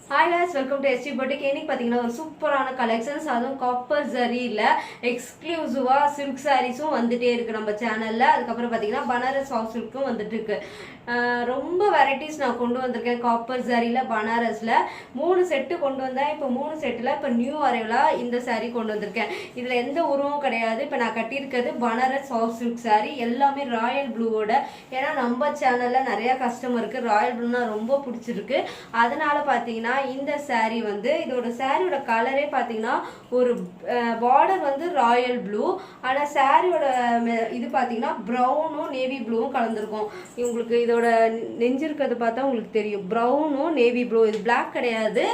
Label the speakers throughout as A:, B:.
A: Hi guys, welcome to ST Boutique. இன்னைக்கு பாத்தீங்கன்னா ஒரு சூப்பரான கலெக்ஷன்ஸ், அதுவும் காப்பர் ஜரியில எக்ஸ்க்ளூசிவா சில்க் சாரீஸும் வந்துட்டே இருக்கு நம்ம சேனல்ல. அதுக்கப்புறம் பாத்தீங்கன்னா பனாரஸ் சாஃப்ட் சில்க்கும் வந்துட்டு இருக்கு. ரொம்ப வெரைட்டிஸ் நான் கொண்டு வந்திருக்கேன். காப்பர் ஜரியில பனாரஸ்ல 3 செட்டு கொண்டு வந்தேன். இப்போ 3 செட்டுல இப்போ நியூ அரைவலா இந்த சாரீ கொண்டு வந்திருக்கேன். இதுல எந்த உருவம் கிடையாது. இப்போ நான் கட்டியிருக்கிறது பனாரஸ் சாஃப்ட் சில்க் சாரீ, எல்லாமே ராயல் ப்ளூவோட. ஏன்னா நம்ம சேனல்ல நிறைய கஸ்டமருக்கு ராயல் ப்ளூனா ரொம்ப பிடிச்சிருக்கு. அதனால பாத்தீங்கன்னா இந்த சாரீ வந்து இதோட சாரியோட கலரே பாத்தீங்கன்னா ஒரு பார்டர் வந்து ராயல் ப்ளூ, ஆனா சாரியோட இது பாத்தீங்கன்னா ப்ரௌனும் நேவி ப்ளூவும் கலந்துருக்கும். உங்களுக்கு இதோட நெஞ்சு இருக்கிறது பார்த்தா உங்களுக்கு தெரியும், ப்ரௌனும் நேவி ப்ளூ. இது பிளாக் கிடையாது,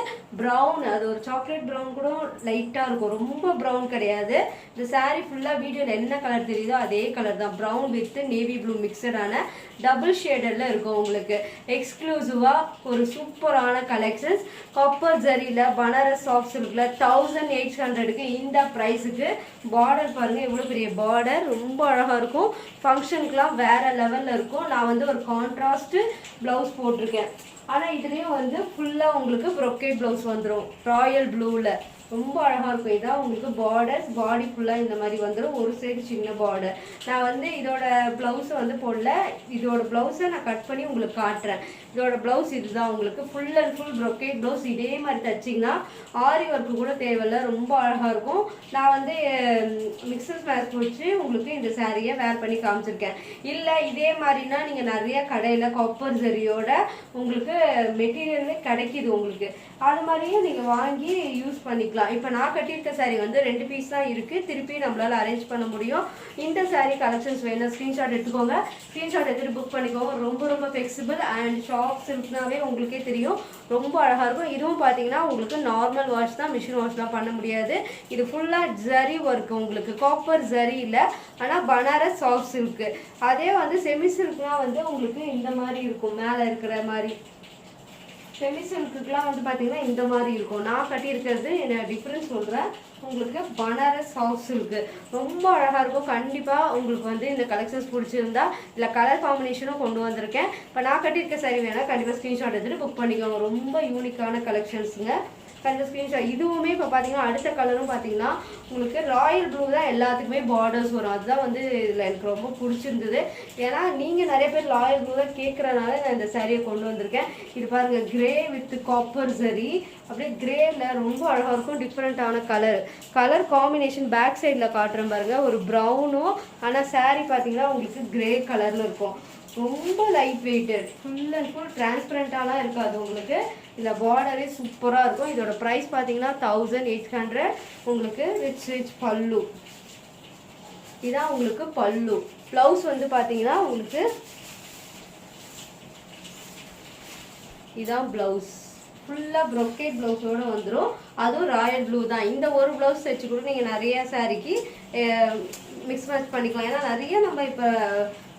A: ப்ரௌன். அது ஒரு சாக்லேட் ப்ரௌன் கூட லைட்டா இருக்கும், ரொம்ப ப்ரௌன் கிடையாது. இந்த சாரீ ஃபுல்லா வீடியோல என்ன கலர் தெரியுதோ அதே கலர் தான், ப்ரௌன் வித் நேவி ப்ளூ மிக்சடான டபுள் ஷேடர்ல இருக்கும். உங்களுக்கு எக்ஸ்க்ளூசிவா ஒரு சூப்பரான கலெக்ஷன்ஸ். காப்பர் ஜரியில பனாரஸ் சாஃப்ட் சில்க்ல 1800க்கு இந்த பிரைஸுக்கு. பார்டர் பாருங்க எவ்வளவு பெரிய பார்டர், ரொம்ப அழகா இருக்கும். ஃபங்க்ஷனுக்குலாம் வேற லெவல்ல இருக்கும். நான் வந்து ஒரு கான்ட்ராஸ்ட் பிளவுஸ் போட்டிருக்கேன். ஆனா இதுலயும் வந்து ஃபுல்லா உங்களுக்கு ப்ரொக்கேட் பிளவுஸ் வந்துடும் ராயல் ப்ளூல, ரொம்ப அழகா இருக்கும். இதான் உங்களுக்கு பார்டர்ஸ், பாடி ஃபுல்லா இந்த மாதிரி வந்துடும். ஒரு சைடு சின்ன பார்டர். நான் வந்து இதோட பிளவுஸ் வந்து போடல, இதோட பிளவுஸை நான் கட் பண்ணி உங்களுக்கு காட்டுறேன். இதோட பிளவுஸ் இதுதான் உங்களுக்கு full and full brocade blouse. இதே மாதிரி தச்சிங்கன்னா ஆரி ஒர்க்கு கூட தேவையில்லை, ரொம்ப அழகா இருக்கும். நான் வந்து மிக்சர் மேட்ச் வச்சு உங்களுக்கு இந்த சாரியை வேர் பண்ணி காமிச்சிருக்கேன். இல்லை இதே மாதிரினா நீங்க நிறைய கடையில காப்பர் ஜரியோட உங்களுக்கு மெட்டீரியல்லே கிடைக்குது உங்களுக்கு, அது மாதிரியும் நீங்க வாங்கி யூஸ் பண்ணிக்கலாம். இப்போ நான் கட்டியிருக்க சாரீ வந்து 2 பீஸ் தான் இருக்கு, திருப்பி நம்மளால அரேஞ்ச் பண்ண முடியும். இந்த சாரீ கலெக்ஷன்ஸ் வேணும் ஸ்கிரீன்ஷாட் எடுத்துக்கோங்க, ஸ்கிரீன்ஷாட் எடுத்துட்டு புக் பண்ணிக்கோங்க. ரொம்ப ரொம்ப ஃபிளெக்சிபிள் அண்ட் ஷாப் சில்க்னாவே உங்களுக்கே தெரியும், ரொம்ப அழகா இருக்கும். இதுவும் பாத்தீங்கன்னா உங்களுக்கு நார்மல் வாஷ் தான், மிஷின் வாஷ்லாம் பண்ண முடியாது. இது ஃபுல்லா ஜரி ஒர்க், உங்களுக்கு காப்பர் ஜரி இல்ல, ஆனா பனாரஸ் சாஃப்ட் சில்க். அதே வந்து செமி சில்க்னா வந்து உங்களுக்கு இந்த மாதிரி இருக்கும், மேல இருக்கிற மாதிரி. செமி சில்க்குலாம் வந்து பார்த்தீங்கன்னா இந்த மாதிரி இருக்கும். நான் கட்டியிருக்கிறது என்ன டிஃப்ரென்ஸ் சொல்கிறேன் உங்களுக்கு. பனாரஸ் சாஃப்ட் சில்க்கு ரொம்ப அழகாக இருக்கும். கண்டிப்பாக உங்களுக்கு வந்து இந்த கலெக்ஷன்ஸ் பிடிச்சிருந்தா இல்லை கலர் காம்பினேஷனும் கொண்டு வந்திருக்கேன். இப்போ நான் கட்டியிருக்க சாரி வேணால் கண்டிப்பாக ஸ்க்ரீன்ஷாட் எடுத்துகிட்டு புக் பண்ணிக்கோங்க. ரொம்ப யூனிக்கான கலெக்ஷன்ஸுங்க. கண்டிப்பாக ஸ்க்ரீன்ஷாட். இதுவுமே இப்போ பார்த்தீங்கன்னா அடுத்த கலரும் பார்த்தீங்கன்னா உங்களுக்கு ராயல் ப்ளூ தான் எல்லாத்துக்குமே பார்டர்ஸ் வரும். அதுதான் வந்து இதில் எனக்கு ரொம்ப பிடிச்சிருந்தது. ஏன்னா நீங்கள் நிறைய பேர் ராயல் ப்ளூ தான் கேட்குறனால நான் இந்த சாரியை கொண்டு வந்திருக்கேன். இது பாருங்கள், கிரே வித் காப்பர் ஜரி, அப்படியே கிரேல ரொம்ப அழகாக இருக்கும். டிஃப்ரெண்ட்டான கலர் காம்பினேஷன். பேக் சைடில் காட்டுறேன் பாருங்க, ஒரு ப்ரௌனும், ஆனால் சாரீ பார்த்தீங்கன்னா உங்களுக்கு கிரே கலரில் இருக்கும். ரொம்ப light weighted, full and full டிரான்ஸ்பரண்டாலாம் இருக்காது உங்களுக்கு. இந்த பார்டரே சூப்பராக இருக்கும். இதோட ப்ரைஸ் பார்த்தீங்கன்னா 1800. உங்களுக்கு ரிச் பல்லு. இதான் உங்களுக்கு பல்லு. ப்ளவுஸ் வந்து பார்த்தீங்கன்னா உங்களுக்கு இதான் ப்ளவுஸ், ஃபுல்லாக ப்ரொக்கேட் ப்ளவுஸோடு வந்துடும். அதுவும் ராயல் ப்ளூ தான். இந்த ஒரு ப்ளவுஸ் தைச்சு கூட நீங்கள் நிறைய சாரிக்கு மிக்ஸ் மேட்ச் பண்ணிக்கலாம். ஏன்னா நிறைய நம்ம இப்போ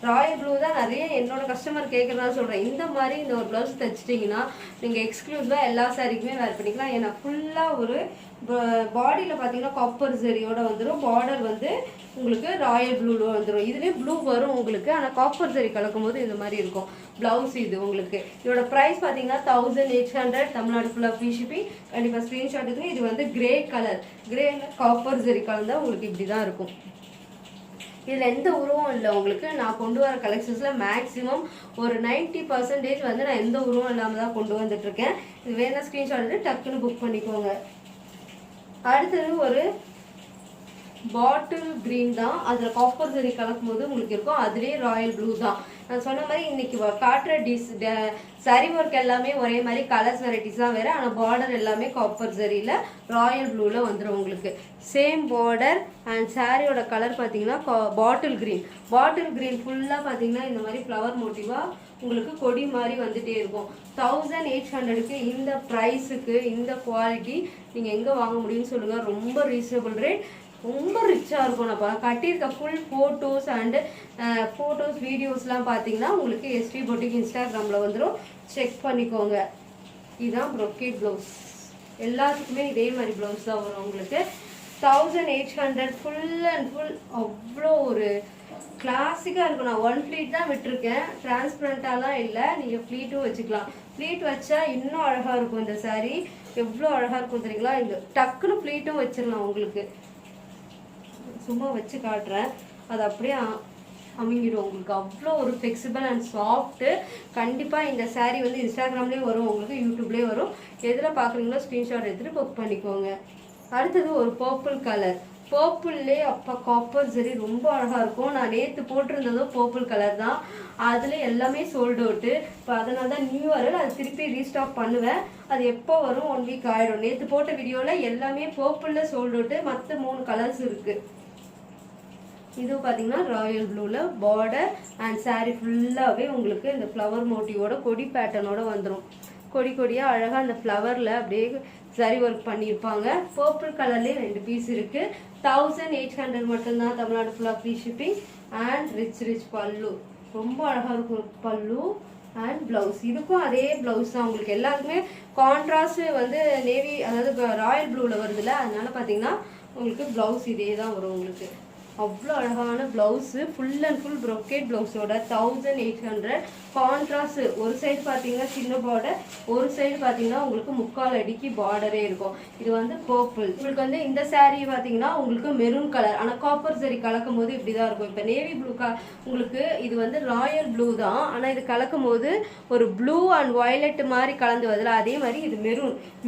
A: ராயல் ப்ளூ தான் நிறைய என்னோட கஸ்டமர் கேட்குறதா சொல்கிறேன். இந்த மாதிரி இந்த ஒரு ப்ளவுஸ் தைச்சிட்டிங்கன்னா நீங்கள் எக்ஸ்க்ளூசிவாக எல்லா சாரிக்குமே வேர் பண்ணிக்கலாம். ஏன்னா ஃபுல்லாக ஒரு பாடியில் பார்த்தீங்கன்னா காப்பர் ஜரியோட வந்துடும். பார்டர் வந்து உங்களுக்கு ராயல் ப்ளூவில் வந்துடும். இதுலேயே ப்ளூ வரும் உங்களுக்கு, ஆனால் காப்பர் ஜரி கலக்கும் போது இந்த மாதிரி இருக்கும் ப்ளவுஸ். இது உங்களுக்கு இதோட ப்ரைஸ் பார்த்தீங்கன்னா 1800. தமிழ்நாடு ஃபுல்லாக ஃப்ரீ ஷிப்பிங். கண்டிப்பாக ஸ்க்ரீன்ஷாட் எடுத்து. இது வந்து grey colour, grey copper zari கலந்தால் உங்களுக்கு இப்படி தான் இருக்கும். இதில் எந்த உருவம் இல்லை உங்களுக்கு. நான் கொண்டு வர கலெக்ஷன்ஸில் மேக்ஸிமம் ஒரு 90% வந்து நான் எந்த உருவம் இல்லாமல் தான் கொண்டு வந்துட்டுருக்கேன். இது வேணால் ஸ்க்ரீன்ஷாட் எடுத்து டக்குன்னு புக் பண்ணிக்கோங்க. அடுத்தது ஒரு பாட்டில் கிரீன் தான், அதில் காப்பர் ஜரி கலக்கும் போது உங்களுக்கு இருக்கும். அதுலேயே ராயல் ப்ளூ தான். நான் சொன்ன மாதிரி இன்னைக்கு காட்டுற சாரி ஒர்க் எல்லாமே ஒரே மாதிரி, கலர்ஸ் வெரைட்டிஸ் தான் வேறு, ஆனால் பார்டர் எல்லாமே காப்பர் ஜரியில் ராயல் ப்ளூவில் வந்துடும் உங்களுக்கு. சேம் பார்டர் அண்ட் சாரியோட கலர் பார்த்தீங்கன்னா பாட்டில் க்ரீன் ஃபுல்லாக பார்த்தீங்கன்னா இந்த மாதிரி ஃப்ளவர் மோட்டிவாக உங்களுக்கு கொடி மாதிரி வந்துட்டே இருக்கும். 1800க்கு இந்த ப்ரைஸுக்கு இந்த குவாலிட்டி நீங்கள் எங்கே வாங்க முடியும்னு சொல்லுங்கள். ரொம்ப ரீசனபிள் ரேட், ரொம்ப ரிச்சாக இருக்கும். நான் கட்டியிருக்க ஃபுல் ஃபோட்டோஸ் அண்டு வீடியோஸ்லாம் பார்த்தீங்கன்னா உங்களுக்கு ST Boutique இன்ஸ்டாகிராமில் வந்துடும், செக் பண்ணிக்கோங்க. இதுதான் ப்ரொக்கேட் ப்ளவுஸ். எல்லாத்துக்குமே இதே மாதிரி ப்ளவுஸ் தான் வரும் உங்களுக்கு. 1800 ஃபுல் அண்ட் ஃபுல். அவ்வளோ ஒரு கிளாசிக்காக இருக்கும். நான் 1 ஃப்ளீட் தான் விட்டுருக்கேன், டிரான்ஸ்பரண்டாலாம் இல்லை. நீங்கள் ஃப்ளீட்டும் வச்சுக்கலாம். ஃப்ளீட் வச்சா இன்னும் அழகாக இருக்கும் இந்த சாரீ. எவ்வளோ அழகாக இருக்கும் தெரியுங்களா? இந்த டக்குன்னு ஃப்ளீட்டும் வச்சிடலாம். உங்களுக்கு சும்மா வச்சு காட்டுறேன், அது அப்படியே அமைங்கிடும் உங்களுக்கு. அவ்வளோ ஒரு ஃப்ளெக்சிபிள் அண்ட் சாஃப்ட்டு. கண்டிப்பாக இந்த சாரீ வந்து இன்ஸ்டாகிராம்லேயும் வரும், உங்களுக்கு யூடியூப்லேயும் வரும். எதில் பார்க்குறீங்களோ ஸ்க்ரீன்ஷாட் எடுத்துகிட்டு புக் பண்ணிக்கோங்க. அடுத்தது ஒரு பர்பிள் கலர். பர்பிள்லே அப்போ காப்பர் சரி ரொம்ப அழகாக இருக்கும். நான் நேற்று போட்டிருந்ததும் பர்பிள் கலர் தான். அதில் எல்லாமே சோல்ட் அவுட்டு. இப்போ அதனால தான் நியூ இயரில் அது திருப்பி ரீஸ்டாக் பண்ணுவேன். அது எப்போ வரும்? 1 வீக் ஆகிடும். நேற்று போட்ட வீடியோவில் எல்லாமே பர்பிளில் சோல்ட் அவுட்டு. மற்ற 3 கலர்ஸ் இருக்குது. இது பார்த்தீங்கன்னா ராயல் ப்ளூவில் பார்டர் அண்ட் சாரீ ஃபுல்லாகவே உங்களுக்கு இந்த ஃப்ளவர் மோட்டிவோட கொடி பேட்டர்னோட வந்துடும். கொடி கொடியாக அழகாக அந்த ஃப்ளவரில் அப்படியே சரி ஒர்க் பண்ணியிருப்பாங்க. பர்பிள் கலர்லேயே 2 பீஸ் இருக்குது. 1800 மட்டும்தான். தமிழ்நாடு ஃபுல்லாக ஃப்ரீ ஷிப்பிங் அண்ட் ரிச் பல்லு. ரொம்ப அழகாக இருக்கும் பல்லு அண்ட் ப்ளவுஸ். இதுக்கும் அதே ப்ளவுஸ் தான் உங்களுக்கு. எல்லாருக்குமே கான்ட்ராஸ்ட் வந்து நேவி, அதாவது ராயல் ப்ளூவில் வருதுல்ல, அதனால பார்த்தீங்கன்னா உங்களுக்கு ப்ளவுஸ் இதே தான் வரும் உங்களுக்கு. அவ்வளோ அழகான blouse, full and full brocade ப்ளவுஸோட 1800. கான்ட்ராஸ்ட் ஒரு சைடு பார்த்தீங்கன்னா சின்ன பார்டர், ஒரு சைடு பார்த்தீங்கன்னா உங்களுக்கு 3/4 அடிக்கு பார்டரே இருக்கும். இது வந்து பர்பிள். உங்களுக்கு வந்து இந்த சாரீ பார்த்தீங்கன்னா உங்களுக்கு மெரூன் கலர், ஆனால் காப்பர் சரி கலக்கும் போது இப்படி தான் இருக்கும். இப்போ நேவி ப்ளூ உங்களுக்கு இது வந்து ராயல் ப்ளூ தான், ஆனால் இது கலக்கும் போது ஒரு ப்ளூ அண்ட் வயலட் மாதிரி கலந்து வருதுல, அதே மாதிரி இது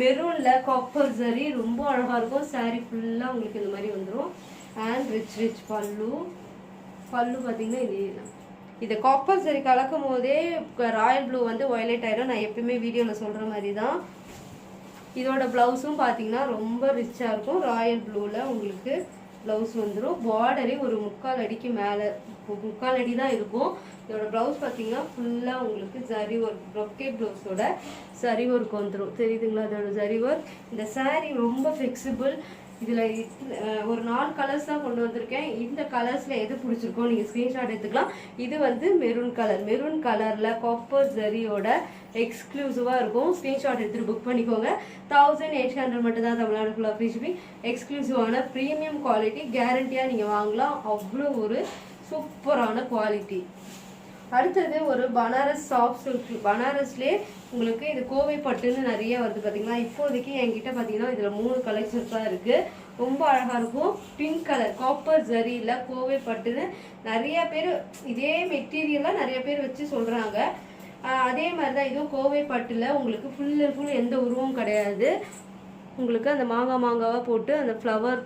A: மெரூனில் காப்பர் சரி ரொம்ப அழகாக இருக்கும். சாரீ ஃபுல்லாக உங்களுக்கு இந்த மாதிரி வந்துடும். அண்ட் ரிச் பல்லு பார்த்தீங்கன்னா இது காப்பர் சரி கலக்கும் போதே ராயல் ப்ளூ வந்து வயலட் ஆயிடும். நான் எப்பயுமே வீடியோவில் சொல்கிற மாதிரி தான். இதோட ப்ளவுஸும் பார்த்தீங்கன்னா ரொம்ப ரிச்சாக இருக்கும். ராயல் ப்ளூவில் உங்களுக்கு ப்ளவுஸ் வந்துடும். பார்டரே ஒரு 3/4 அடிக்கு மேலே, 3/4 அடி தான் இருக்கும். இதோட ப்ளவுஸ் பார்த்தீங்கன்னா ஃபுல்லாக உங்களுக்கு ஜரி ஒர்க், ப்ரொக்கேட் ப்ளவுஸோட சரி ஒர்க் வந்துடும். தெரியுதுங்களா? அதோட ஜரி ஒர்க். இந்த சாரீ ரொம்ப ஃப்ளெக்சிபிள். இதில் ஒரு 4 கலர்ஸ் தான் கொண்டு வந்திருக்கேன். இந்த கலர்ஸில் எது பிடிச்சிருக்கோ நீங்கள் ஸ்க்ரீன்ஷாட் எடுத்துக்கலாம். இது வந்து மெரூன் கலரில் காப்பர் ஜரியோட எக்ஸ்க்ளூசிவாக இருக்கும். ஸ்க்ரீன்ஷாட் எடுத்துகிட்டு புக் பண்ணிக்கோங்க. 1800 மட்டும் தான். தமிழ்நாடு ஃபுல்லாக ஃப்ரீ ஷிப்பிங். எக்ஸ்க்ளூசிவான ப்ரீமியம் குவாலிட்டி, கேரண்டியாக நீங்கள் வாங்கலாம். அவ்வளோ ஒரு சூப்பரான குவாலிட்டி. அடுத்தது ஒரு பனாரஸ் சாஃப்ட் சில்க். பனாரஸ்லேயே உங்களுக்கு இது கோவை பட்டுன்னு நிறைய வருது பார்த்தீங்களா? இப்போதைக்கு என்கிட்ட பார்த்தீங்கன்னா இதில் 3 கலெக்ஷன்ஸ் தான் இருக்குது. ரொம்ப அழகாக இருக்கும். பிங்க் கலர் காப்பர் ஜரியில் கோவை பட்டுன்னு நிறைய பேர் இதே மெட்டீரியலாக நிறைய பேர் வச்சு சொல்கிறாங்க. அதே மாதிரி தான் இதுவும் கோவை பட்டில் உங்களுக்கு ஃபுல் அண்ட் ஃபுல் எந்த உருவமும் கிடையாது. உங்களுக்கு அந்த மாங்காவாக போட்டு அந்த ஃப்ளவர்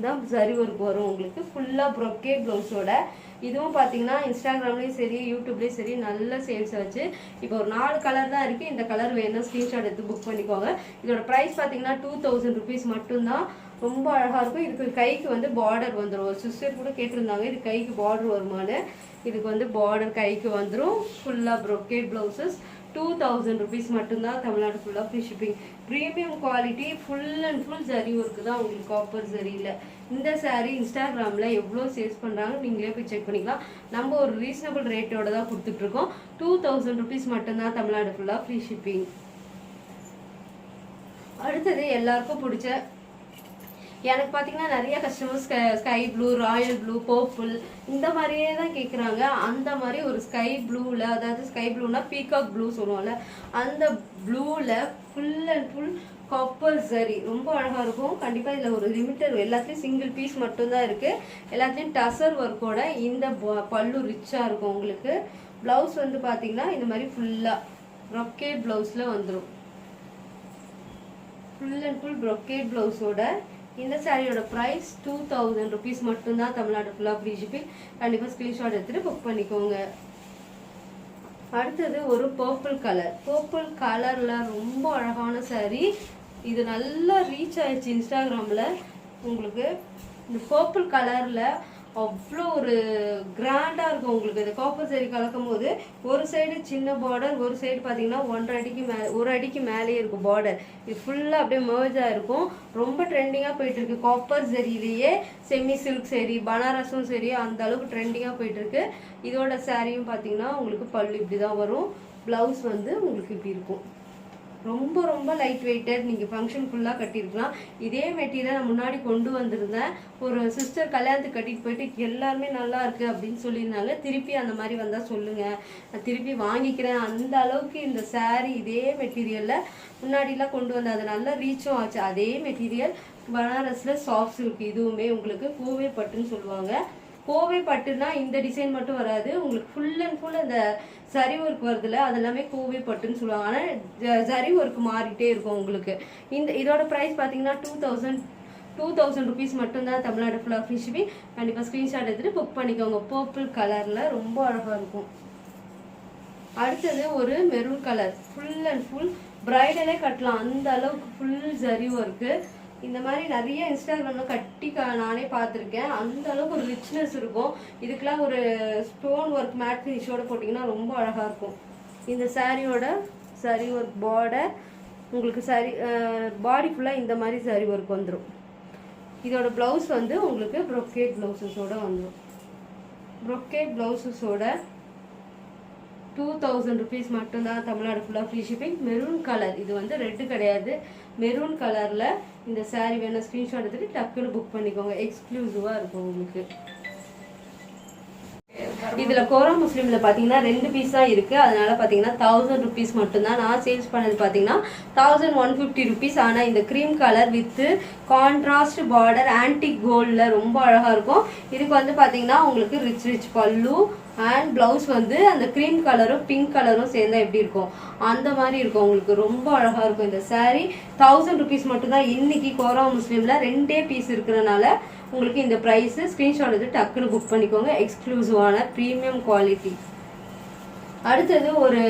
A: தான் ஜரி ஒர்க் வரும். உங்களுக்கு ஃபுல்லாக ப்ரொக்கேட் ப்ளவுஸோட. இதுவும் பார்த்தீங்கன்னா இன்ஸ்டாகிராம்லேயும் சரி யூடியூப்லேயும் சரி நல்ல சேல்ஸ் வச்சு. இப்போ ஒரு 4 கலர் தான் இருக்குது. இந்த கலர் வேணும் ஸ்க்ரீன்ஷாட் எடுத்து புக் பண்ணிக்கோங்க. இதோட ப்ரைஸ் பார்த்தீங்கன்னா 2000 ருபீஸ் மட்டும்தான். ரொம்ப அழகாக இருக்கும். இதுக்கு கைக்கு வந்து பார்டர் வந்துடும். ஒரு சிஸ்டர் கூட கேட்டிருந்தாங்க இது கைக்கு பார்டர் வருமானு. இதுக்கு வந்து பார்டர் கைக்கு வந்துடும். ஃபுல்லாக ப்ரொக்கேட் ப்ளவுசஸ் 2000 ருபீஸ் மட்டும்தான். தமிழ்நாடு ஃபுல்லாக free shipping. Premium quality, full and full zari work தான் உங்களுக்கு காப்பர் ஜரியில். இந்த சாரீ இன்ஸ்டாகிராமில் எவ்வளோ சேல்ஸ் பண்ணுறாங்க நீங்களே போய் செக் பண்ணிக்கலாம். நம்ம ஒரு ரீசனபிள் ரேட்டோட தான் கொடுத்துட்ருக்கோம். 2000 ருபீஸ் மட்டும்தான். தமிழ்நாடு ஃபுல்லாக ஃப்ரீ ஷிப்பிங். அடுத்தது எல்லாருக்கும் பிடிச்ச, எனக்கு பார்த்தீங்கன்னா நிறைய customers sky blue, Royal blue, purple இந்த மாதிரியே தான் கேட்குறாங்க. அந்த மாதிரி ஒரு ஸ்கை ப்ளூவில், அதாவது ஸ்கை ப்ளூனா பீகாக் ப்ளூ சொல்லுவோம்ல, அந்த ப்ளூவில் full and full copper zari ரொம்ப அழகாக இருக்கும். கண்டிப்பாக இதில் ஒரு லிமிட்டட், எல்லாத்துலேயும் சிங்கிள் பீஸ் மட்டும்தான் இருக்குது. எல்லாத்துலேயும் டசர் ஒர்க்கோட இந்த பல்லு ரிச்சாக இருக்கும் உங்களுக்கு. ப்ளவுஸ் வந்து பார்த்தீங்கன்னா இந்த மாதிரி ஃபுல்லாக ப்ரொக்கேட் ப்ளவுஸில் வந்துடும். ஃபுல் அண்ட் ஃபுல் ப்ரொக்கேட் ப்ளவுஸோட இந்த சாரியோட ப்ரைஸ் 2000 ருபீஸ் மட்டும்தான். தமிழ்நாடு ஃபுல்லாக ஃப்ரீ ஷிப்பிங். கண்டிப்பாக ஸ்க்ரீன்ஷாட் எடுத்துகிட்டு புக் பண்ணிக்கோங்க. அடுத்தது ஒரு பர்பிள் கலரில் ரொம்ப அழகான சாரீ. இது நல்லா ரீச் ஆயிடுச்சு இன்ஸ்டாகிராமில். உங்களுக்கு இந்த பர்பிள் கலரில் அவ்வளோ ஒரு கிராண்டாக இருக்கும் உங்களுக்கு. இந்த காப்பர் சாரீ கலக்கும் போது ஒரு சைடு சின்ன பார்டர், ஒரு சைடு பார்த்தீங்கன்னா 1.5 அடிக்கு மேலே, 1 அடிக்கு மேலேயே இருக்கும் பார்டர். இது ஃபுல்லாக அப்படியே மர்ஜாக இருக்கும். ரொம்ப ட்ரெண்டிங்காக போயிட்டுருக்கு. காப்பர் சரியிலேயே செமி சில்க் சரி, பனாரஸும் சரி அந்த அளவுக்கு ட்ரெண்டிங்காக போயிட்டுருக்கு. இதோட சாரியும் பார்த்தீங்கன்னா உங்களுக்கு பல்லு இப்படி தான் வரும். ப்ளவுஸ் வந்து உங்களுக்கு இப்படி இருக்கும். ரொம்ப ரொம்ப லைட் வெயிட்டட், நீங்கள் ஃபங்க்ஷன் ஃபுல்லாக கட்டியிருக்கலாம். இதே மெட்டீரியல் நான் முன்னாடி கொண்டு வந்திருந்தேன். ஒரு சிஸ்டர் கல்யாணத்துக்கு கட்டிட்டு போயிட்டு எல்லாருமே நல்லா இருக்கு அப்படின்னு சொல்லியிருந்தாங்க. திருப்பி அந்த மாதிரி வந்தால் சொல்லுங்கள், நான் திருப்பி வாங்கிக்கிறேன். அந்த அளவுக்கு இந்த சாரீ இதே மெட்டீரியலில் முன்னாடிலாம் கொண்டு வந்தேன், அது நல்லா ரீச்சும் ஆச்சு. அதே மெட்டீரியல் பனாரஸில் சாஃப்ட் சில்க், இதுவுமே உங்களுக்கு கோவை பட்டுன்னு சொல்லுவாங்க. கோவை பட்டுனா இந்த டிசைன் மட்டும் வராது, உங்களுக்கு ஃபுல் அண்ட் ஃபுல் அந்த சரி ஒர்க் வருதுல, அதெல்லாமே கோவை பட்டுன்னு சொல்லுவாங்க. ஆனால் சரி ஒர்க் மாறிட்டே இருக்கும் உங்களுக்கு. இதோட ப்ரைஸ் பார்த்தீங்கன்னா 2000 rupees மட்டும்தான். தமிழ்நாடு ஃபுல்லாக ஃப்ரீ ஷிப்பிங். கண்டிப்பாக ஸ்க்ரீன்ஷாட் எடுத்துகிட்டு புக் பண்ணிக்கோங்க. பர்பிள் கலரில் ரொம்ப அழகாக இருக்கும். அடுத்தது ஒரு maroon colour, full and full பிரைடலே கட்டலாம், அந்த அளவுக்கு ஃபுல் சரி ஒர்க்கு. இந்த மாதிரி நிறைய இன்ஸ்டாகிராம்ல கட்டி நானே பார்த்துருக்கேன். அந்த அளவுக்கு ஒரு ரிச்னஸ் இருக்கும். இதுக்கெல்லாம் ஒரு ஸ்டோன் ஒர்க் மேட் ஃபினிஷோட போட்டிங்கன்னா ரொம்ப அழகாக இருக்கும். இந்த சாரியோட சரி ஒர்க் பார்டர் உங்களுக்கு சரி பாடி ஃபுல்லாக இந்த மாதிரி சரி ஒர்க் வந்துடும். இதோட ப்ளவுஸ் வந்து உங்களுக்கு ப்ரொக்கேட் ப்ளவுசஸோட வந்துடும். ப்ரொக்கேட் ப்ளவுசஸோட 2000 rupees மட்டும்தான். தமிழ்நாடு ஃபுல்லாக ஃப்ரீ ஷிப்பிங். மெரூன் கலர், இது வந்து ரெட்டு கிடையாது, மெரூன் கலரில் இந்த சாரீ வேணும் ஸ்க்ரீன்ஷாட் எடுத்துகிட்டு டக்குன்னு புக் பண்ணிக்கோங்க. எக்ஸ்க்ளூசிவாக இருக்கும் உங்களுக்கு. இதில் கோரா முஸ்லீமில் பார்த்தீங்கன்னா 2 பீஸ் தான் இருக்குது. அதனால பார்த்தீங்கன்னா 1000 rupees மட்டும்தான். நான் சேல்ஸ் பண்ணது பார்த்தீங்கன்னா 1150 rupees. ஆனால் இந்த cream colour with contrast border antique கோல்டில் ரொம்ப அழகாக இருக்கும். இதுக்கு வந்து பார்த்தீங்கன்னா உங்களுக்கு ரிச் பல்லு அண்ட் ப்ளவுஸ் வந்து அந்த க்ரீம் கலரும் பிங்க் கலரும் சேர்ந்தா எப்படி இருக்கும் அந்த மாதிரி இருக்கும். உங்களுக்கு ரொம்ப அழகாக இருக்கும். இந்த சாரீ 1000 rupees மட்டும்தான். இன்னைக்கு கோரா முஸ்லீமில் 2 பீஸ் இருக்கிறனால உங்களுக்கு இந்த ப்ரைஸு. ஸ்க்ரீன்ஷாட் எடுத்து டக்குன்னு புக் பண்ணிக்கோங்க. எக்ஸ்க்ளூசிவான ப்ரீமியம் குவாலிட்டி. அடுத்தது ஒரு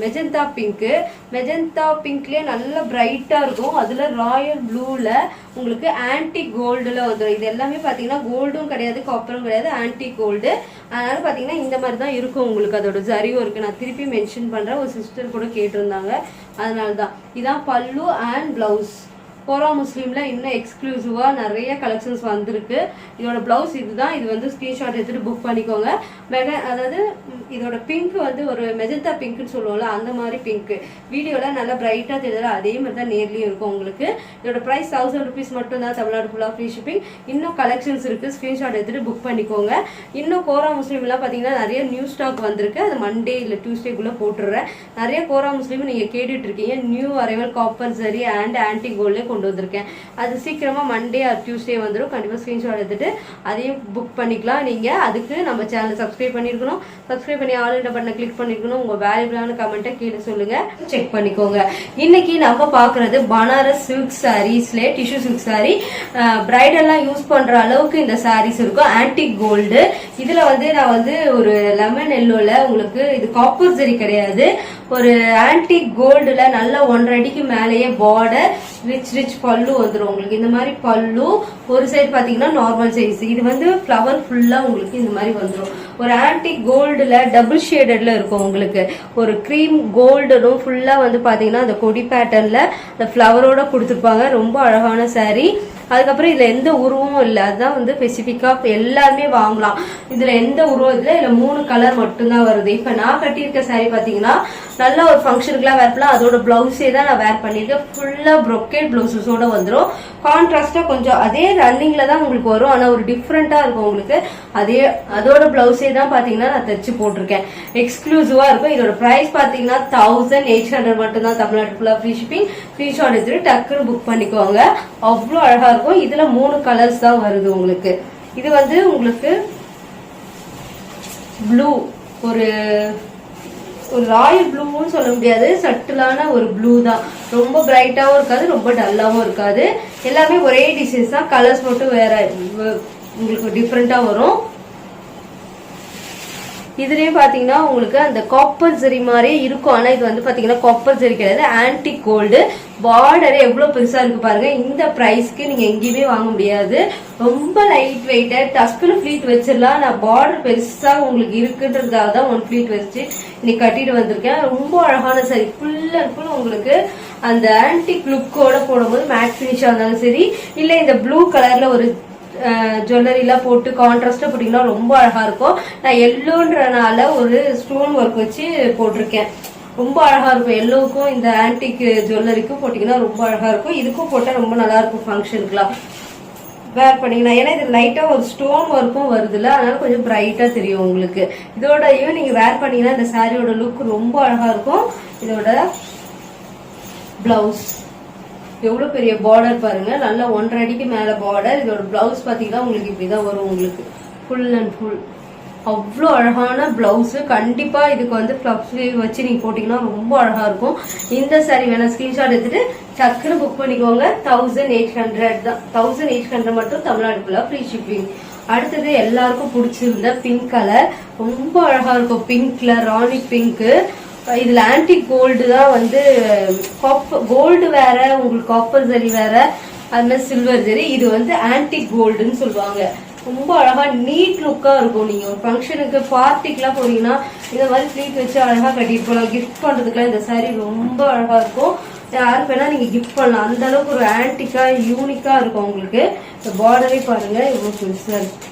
A: மெஜந்தா பிங்க்கு. மெஜந்தா பிங்க்லேயே நல்லா பிரைட்டாக இருக்கும். அதில் ராயல் ப்ளூவில் உங்களுக்கு ஆன்டிக் கோல்டில் வந்துடும். இது எல்லாமே பார்த்தீங்கன்னா கோல்டும் கிடையாது, காப்பரும் கிடையாது, ஆன்டிக் கோல்டு. அதனால பார்த்தீங்கன்னா இந்த மாதிரி தான் இருக்கும் உங்களுக்கு. அதோட ஜரி ஒர்க்கு நான் திருப்பி மென்ஷன் பண்ணுறேன். ஒரு சிஸ்டர் கூட கேட்டிருந்தாங்க, அதனால தான். இதான் பல்லு அண்ட் ப்ளவுஸ். கோரா முஸ்லீமில் இன்னும் எக்ஸ்க்ளூசிவாக நிறைய கலெக்ஷன்ஸ் வந்திருக்கு. இதோட ப்ளவுஸ் இதுதான். இது வந்து ஸ்க்ரீன்ஷாட் எடுத்துகிட்டு புக் பண்ணிக்கோங்க. அதாவது இதோட பிங்க் வந்து ஒரு மெஜந்தா பிங்க்னு சொல்லுவோம்ல, அந்த மாதிரி பிங்க்கு. வீடியோவில் நல்லா பிரைட்டாக தெரியுது, அதே மாதிரி தான் நேர்லேயும் இருக்கும் உங்களுக்கு. இதோட ப்ரைஸ் 1000 rupees மட்டும்தான். தமிழ்நாடு ஃபுல்லாக ஃப்ரீ ஷிப்பிங். இன்னும் கலெக்ஷன்ஸ் இருக்குது, ஸ்க்ரீன்ஷாட் எடுத்துகிட்டு புக் பண்ணிக்கோங்க. இன்னும் கோரா முஸ்லீம்லாம் பார்த்தீங்கன்னா நிறைய நியூ ஸ்டாக் வந்திருக்கு. அது மண்டே இல்லை டியூஸ்டேக்குள்ளே போட்டுடுறேன். நிறைய கோரா முஸ்லீம் நீங்கள் கேட்டுட்டு இருக்கீங்க. நியூ அரைவல் காப்பர் சரி அண்ட் ஆன்டிக் கோல்ட்லேயே கொண்டு வந்திருக்கேன். அது சீக்கிரமா மண்டே ஆர் டியூஸ்டே வந்துடும். கண்டிப்பா ஸ்கிரீன்ஷாட் எடுத்துட்டு அதையும் புக் பண்ணிக்கலாம். நீங்க அதுக்கு நம்ம சேனல் சப்ஸ்கிரைப் பண்ணிருக்கணும். சப்ஸ்கிரைப் பண்ணி ஆல் இன் பட்டனை கிளிக் பண்ணிருக்கணும். உங்க வேல்யூபிளான கமெண்ட்டை கீழே சொல்லுங்க, செக் பண்ணிக்கோங்க. இன்னைக்கு நம்ம பாக்குறது பனாரஸ் சில்க் சாரீஸ்ல டிஷ்யூ சில்க் சாரி. பிரைடெல்லாம் யூஸ் பண்ற அளவுக்கு இந்த சாரீஸ் இருக்கும். Antique gold. இதுல வந்து நான் வந்து ஒரு லெமன் எல்லோல உங்களுக்கு இது காப்பர் ஜரி கிடையாது, ஒரு ஆன்டிக் கோல்டுல நல்லா 1.5 அடிக்கு மேலேயே பார்டர் ரிச் பல்லு வந்துடும் உங்களுக்கு. இந்த மாதிரி பல்லு ஒரு சைடு பாத்தீங்கன்னா நார்மல் சைஸ். இது வந்து ஃபிளவர் ஃபுல்லா உங்களுக்கு இந்த மாதிரி வந்துடும். ஒரு ஆன்டிக் கோல்டுல டபுள் ஷேடட்ல இருக்கும் உங்களுக்கு. ஒரு கிரீம் கோல்டனும் ஃபுல்லா வந்து பாத்தீங்கன்னா அந்த கொடி பேட்டர்ன்ல அந்த ஃபிளவரோட கொடுத்துருப்பாங்க. ரொம்ப அழகான சாரீ. அதுக்கப்புறம் இதுல எந்த உருவமும் இல்லை, அதுதான் வந்து ஸ்பெசிஃபிக்கா எல்லாருமே வாங்கலாம். இதுல எந்த உருவம் இல்லை, இதுல 3 கலர் மட்டும்தான் வருது. இப்ப நான் கட்டியிருக்க சாரி பாத்தீங்கன்னா நல்ல ஒரு ஃபங்க்ஷனுக்குலாம் வேர் பண்ணலாம். அதோட பிளவுஸே தான் நான் வேர் பண்ணிருக்கேன். ஃபுல்லா ப்ரொக்கேட் பிளவுஸஸோட வந்துடும். கான்ட்ராஸ்டா கொஞ்சம் அதே ரன்னிங்ல தான் உங்களுக்கு வரும், ஆனா ஒரு டிஃப்ரெண்டா இருக்கும் உங்களுக்கு. அதோட பிளவுஸே தான் பாத்தீங்கன்னா நான் தச்சு போட்டிருக்கேன். எக்ஸ்க்ளூசிவா இருக்கும். இதோட பிரைஸ் பாத்தீங்கன்னா 1800 மட்டும் தான். தமிழ்நாடு ஃபுல்லா ஃப்ரீ ஷிப்பிங். ஸ்கிரீன்ஷாட் எடுத்துட்டு டக்குன்னு புக் பண்ணிக்கோங்க. அவ்வளோ அழகா இருக்கும். இதுல 3 கலர்ஸ் தான் வருது உங்களுக்கு. இது வந்து உங்களுக்கு ப்ளூ, ஒரு ராயல் ப்ளூன்னு சொல்ல முடியாது, சட்டிலான ஒரு ப்ளூ தான். ரொம்ப பிரைட்டாவும் இருக்காது, ரொம்ப டல்லாவும் இருக்காது. எல்லாமே ஒரே டிசைன்ஸ் தான், கலர்ஸ் மட்டும் வேற உங்களுக்கு டிஃப்ரெண்டா வரும். இதுலயும் பாத்தீங்கன்னா உங்களுக்கு அந்த காப்பர் ஜெரி மாதிரியே இருக்கும். ஆனா இது வந்து பாத்தீங்கன்னா காப்பர் ஜெரி கிடையாது, ஆன்டிக் கோல்டு. பார்டரே எவ்வளவு பெருசா இருக்கு பாருங்க. இந்த பிரைஸ்க்கு நீங்க எங்கேயுமே வாங்க முடியாது. ரொம்ப லைட் வெயிட்டட், டஸ்க்குன்னு ஃபிளீட் வச்சிடலாம். நான் பார்டர் பெருசா உங்களுக்கு இருக்குன்றதுக்காக தான் 1 ஃபிளீட் வச்சு இன்னைக்கு கட்டிட்டு வந்திருக்கேன். ரொம்ப அழகான சாரி. ஃபுல் அண்ட் ஃபுல் உங்களுக்கு அந்த ஆன்டிக் லுக்கோட போடும்போது மேட் பினிஷா இருந்தாலும் சரி, இல்ல இந்த ப்ளூ கலர்ல ஒரு ஜுவல்லரிலாம் போட்டு கான்ட்ராஸ்டா போட்டீங்கன்னா ரொம்ப அழகா இருக்கும். நான் எல்லோன்றனால ஒரு ஸ்டோன் ஒர்க் வச்சு போட்டிருக்கேன். ரொம்ப அழகா இருக்கும். எல்லோவுக்கும் இந்த ஆன்டிக் ஜுவல்லரிக்கும் போட்டீங்கன்னா ரொம்ப அழகா இருக்கும். இதுக்கும் போட்டா ரொம்ப நல்லா இருக்கும் ஃபங்க்ஷனுக்குலாம் வேர் பண்ணீங்கன்னா. ஏன்னா இது லைட்டா ஒரு ஸ்டோன் ஒர்க்கும் வருதுல்ல, அதனால கொஞ்சம் பிரைட்டா தெரியும் உங்களுக்கு. இதோடயும் நீங்க வேர் பண்ணீங்கன்னா இந்த சாரியோட லுக் ரொம்ப அழகா இருக்கும். இதோட பிளவுஸ் எவ்வளவு பெரிய பார்டர் பாருங்க, நல்லா 1.5 அடிக்கு மேல பார்டர். இதோட பிளவுஸ் பாத்தீங்கன்னா உங்களுக்கு இப்படிதான் வரும். உங்களுக்கு ஃபுல் அண்ட் ஃபுல் அவ்வளோ அழகான பிளவுஸ். கண்டிப்பா இதுக்கு வந்து ஃபிளப் ஸ்லீவ் வச்சு நீங்க போட்டீங்கன்னா ரொம்ப அழகா இருக்கும். இந்த சாரி வேணா ஸ்கிரீன்ஷாட் எடுத்துட்டு டக்குன்னு புக் பண்ணிக்கோங்க. 1800 தான். 1800 மட்டும் தமிழ்நாடுக்குள்ள ஃப்ரீ ஷிப்பிங். அடுத்தது எல்லாருக்கும் பிடிச்சிருந்த பிங்க் கலர், ரொம்ப அழகா இருக்கும். பிங்க்ல ராணி பிங்க். இதுல ஆன்டிக் கோல்டு தான் வந்து கோல்டு வேற, உங்களுக்கு காப்பர் ஜரி வேற, அது மாதிரி சில்வர் ஜரி. இது வந்து ஆன்டிக் கோல்டுன்னு சொல்லுவாங்க. ரொம்ப அழகா நீட் லுக்கா இருக்கும். நீங்க ஒரு ஃபங்க்ஷனுக்கு பார்ட்டிக்குலாம் போறீங்கன்னா இந்த மாதிரி ஃபிளீட் வச்சு அழகா கட்டிட்டு போகலாம். கிஃப்ட் பண்றதுக்குலாம் இந்த சாரி ரொம்ப அழகா இருக்கும். யாருக்கு வேணா நீங்க கிஃப்ட் பண்ணலாம். அந்த அளவுக்கு ஒரு ஆன்டிக்கா யூனிக்கா இருக்கும் உங்களுக்கு. இந்த பார்டரே பாருங்க இவ்வளவு பெருசா இருக்கு.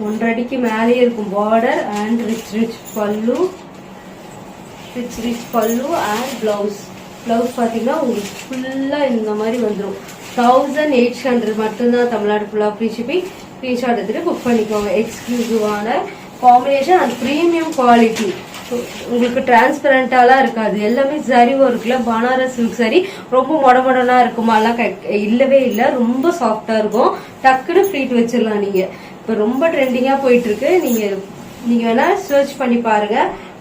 A: 1.5 அடிக்கு மேலேயே இருக்கும் பார்டர். அண்ட் ரிச் பல்லு, ரிச் பல்லு அண்ட் பிளவுஸ். பிளவுஸ் பாத்தீங்கன்னா உங்களுக்கு ஃபுல்லா இந்த மாதிரி வந்துடும். 1800 மட்டும்தான் தமிழ்நாடு ஃபுல்லா ஃப்ரீ ஷிப்பிங். ஸ்கிரீன்ஷாட் எடுத்துட்டு புக் பண்ணிக்கோங்க. எக்ஸ்க்ளூசிவான காம்பினேஷன் அண்ட் பிரீமியம் குவாலிட்டி. உங்களுக்கு டிரான்ஸ்பரண்டாலாம் இருக்காது. எல்லாமே ஜரி ஒர்க்ல பனாரஸ் சில்க் சாரி. ரொம்ப மொடமொடனா இருக்குமாலாம் இல்லவே இல்லை. ரொம்ப சாஃப்டா இருக்கும். டக்குன்னு ஃப்ளீட் வச்சிடலாம். நீங்க இப்ப ரொம்ப ட்ரெண்டிங்கா போயிட்டு இருக்கு. நீங்க வேணா சர்ச் பண்ணி பாருங்க.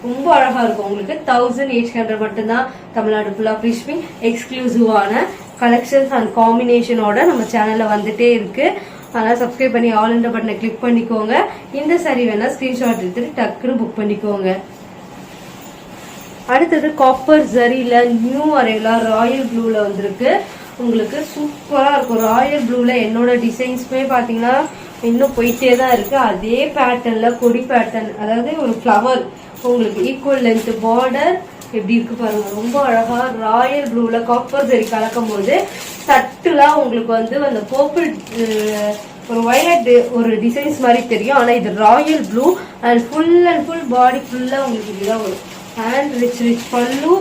A: ரொம்ப அழகா இருக்கும். உங்களுக்கு 1800 மட்டும்தான் தமிழ்நாடு ஃபுல்லா ஃப்ரீ ஷிப்பிங். எக்ஸ்க்ளூசிவான கலெக்ஷன்ஸ் அண்ட் காம்பினேஷனோட நம்ம சேனல்ல வந்துட்டே இருக்கு. அதனால சப்ஸ்கிரைப் பண்ணி ஆல் இன் பட்டனை கிளிக் பண்ணிக்கோங்க. இந்த சாரி வேணா ஸ்கிரீன்ஷாட் எடுத்துட்டு டக்குன்னு புக் பண்ணிக்கோங்க. அடுத்தது காப்பர் ஜரியில நியூ அரைவலா ராயல் ப்ளூல வந்திருக்கு. உங்களுக்கு சூப்பரா இருக்கும். ராயல் ப்ளூல என்னோட டிசைன்ஸ்மே பாத்தீங்கன்னா இன்னும் போயிட்டே தான் இருக்கு. அதே பேட்டர்ன்ல கொடி பேட்டர்ன், அதாவது ஒரு ஃபிளவர், உங்களுக்கு ஈக்குவல் லென்த் பார்டர் எப்படி இருக்கு பாருங்க. ரொம்ப அழகா ராயல் ப்ளூல காப்பர் ஜரி கலக்கும் போது தட்டுலாம் உங்களுக்கு வந்து அந்த பர்பிள் ஒரு வயலட் ஒரு டிசைன்ஸ் மாதிரி தெரியும். ஆனா இது Royal blue and full body ஃபுல்லா உங்களுக்கு இதுதான் வரும். அண்ட் ரிச் பல்லு.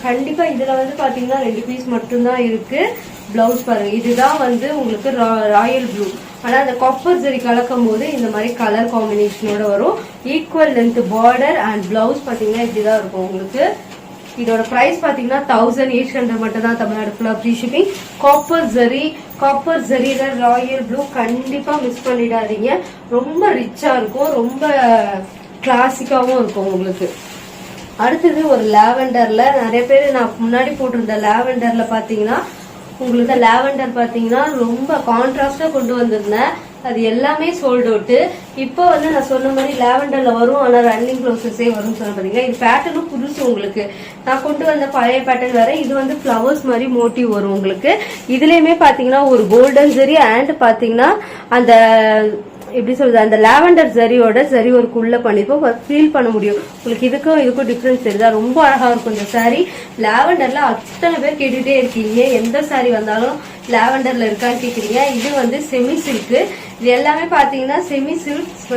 A: கண்டிப்பா இதுல வந்து பாத்தீங்கன்னா 2 பீஸ் மட்டும்தான் இருக்கு. பிளவுஸ் பாருங்க, இதுதான் வந்து உங்களுக்கு ராயல் ப்ளூ. ஆனா அந்த காப்பர் ஜரி கலக்கும் போது இந்த மாதிரி கலர் காம்பினேஷனோட வரும். Equal length border and blouse பாத்தீங்கன்னா இப்படிதான் இருக்கும் உங்களுக்கு. இதோட பிரைஸ் பாத்தீங்கன்னா 1800 மட்டும் தான் தமிழ்நாடு ஃபுல்லா ஃப்ரீ ஷிப்பிங். காப்பர் ஜரியில ராயல் ப்ளூ கண்டிப்பா மிஸ் பண்ணிடாதீங்க. ரொம்ப ரிச்சா இருக்கும். ரொம்ப கிளாசிக்காவும் இருக்கும் உங்களுக்கு. அடுத்தது ஒரு லாவெண்டர்ல, நிறைய பேர் நான் முன்னாடி போட்டிருந்த லாவெண்டர்ல பாத்தீங்கன்னா உங்களுக்கு லாவெண்டர் பாத்தீங்கன்னா ரொம்ப கான்ட்ராஸ்டா கொண்டு வந்திருந்தேன். அது எல்லாமே சோல்ட் அவுட். இப்போ வந்து நான் சொன்ன மாதிரி லாவெண்டர்ல வரும், ஆனா ரன்னிங் ப்ளவுசஸே வரும்னு சொன்ன பாத்தீங்கன்னா. இது பேட்டர்னும் புதுசு உங்களுக்கு. நான் கொண்டு வந்த பழைய பேட்டர்ன் வேற. இது வந்து பிளவர்ஸ் மாதிரி மோட்டிவ் வரும் உங்களுக்கு. இதுலயுமே பாத்தீங்கன்னா ஒரு கோல்டன் ஜரி அண்ட் பாத்தீங்கன்னா அந்த எப்படி சொல்றது, அந்த லாவெண்டர் ஜரியோட ஜரி ஒர்க் உள்ள பண்ணிப்போம் ஃபீல் பண்ண முடியும் உங்களுக்கு. இதுக்கும் டிஃபரன்ஸ் தெரியுதா? ரொம்ப அழகா இருக்கும் இந்த சாரி. லாவெண்டர்ல அத்தனை பேர் கேட்டுட்டே இருக்கீங்க, எந்த சாரி வந்தாலும் லாவெண்டர்ல இருக்கான்னு கேக்குறீங்க. இது வந்து செமி சில்க். இது எல்லாமே பாத்தீங்கன்னா செமி சில்க்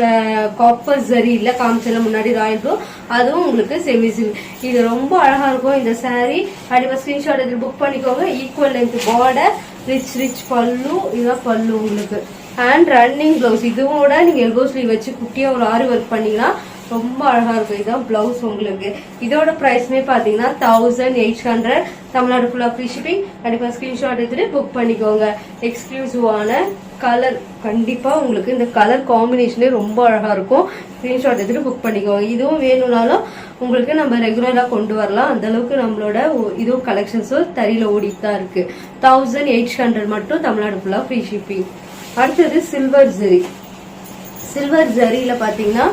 A: காப்பர் ஜரி இல்ல காமிச்சல முன்னாடி ராயல் ப்ளூ, அதுவும் உங்களுக்கு செமி சில்க். இது ரொம்ப அழகா இருக்கும் இந்த சாரி. கண்டிப்பா ஸ்கிரீன்ஷாட் எடுத்து புக் பண்ணிக்கோங்க. ஈக்குவல் லென்த் பார்டர், ரிச் பல்லு. இதுதான் பல்லு உங்களுக்கு. And running blouse. இதுவோட நீங்க எல்போ ஸ்லீவ் வச்சு குட்டியா ஒரு ஆரி ஒர்க் பண்ணீங்கன்னா ரொம்ப அழகா இருக்கும். இதுதான் பிளவுஸ் உங்களுக்கு. இதோட பிரைஸ்மே பாத்தீங்கன்னா 1800 தமிழ்நாடு ஃபுல்லா ஃப்ரீ ஷிப்பிங். கண்டிப்பா ஸ்கிரீன்ஷாட் எடுத்துட்டு புக் பண்ணிக்கோங்க. எக்ஸ்க்ளூசிவான கலர். கண்டிப்பா உங்களுக்கு இந்த கலர் காம்பினேஷனே ரொம்ப அழகா இருக்கும். ஸ்கிரீன்ஷாட் எடுத்துட்டு புக் பண்ணிக்கோங்க. இதுவும் வேணும்னாலும் உங்களுக்கு நம்ம ரெகுலரா கொண்டு வரலாம். அந்த அளவுக்கு நம்மளோட இதுவும் கலெக்ஷன்ஸும் தறியில ஓடிட்டு தான் இருக்கு. 1800 மட்டும் தமிழ்நாடு ஃபுல்லா ஃப்ரீ ஷிப்பிங். அடுத்தது சில்வர் ஜரி. சில்வர் ஜரியில பாத்தீங்கன்னா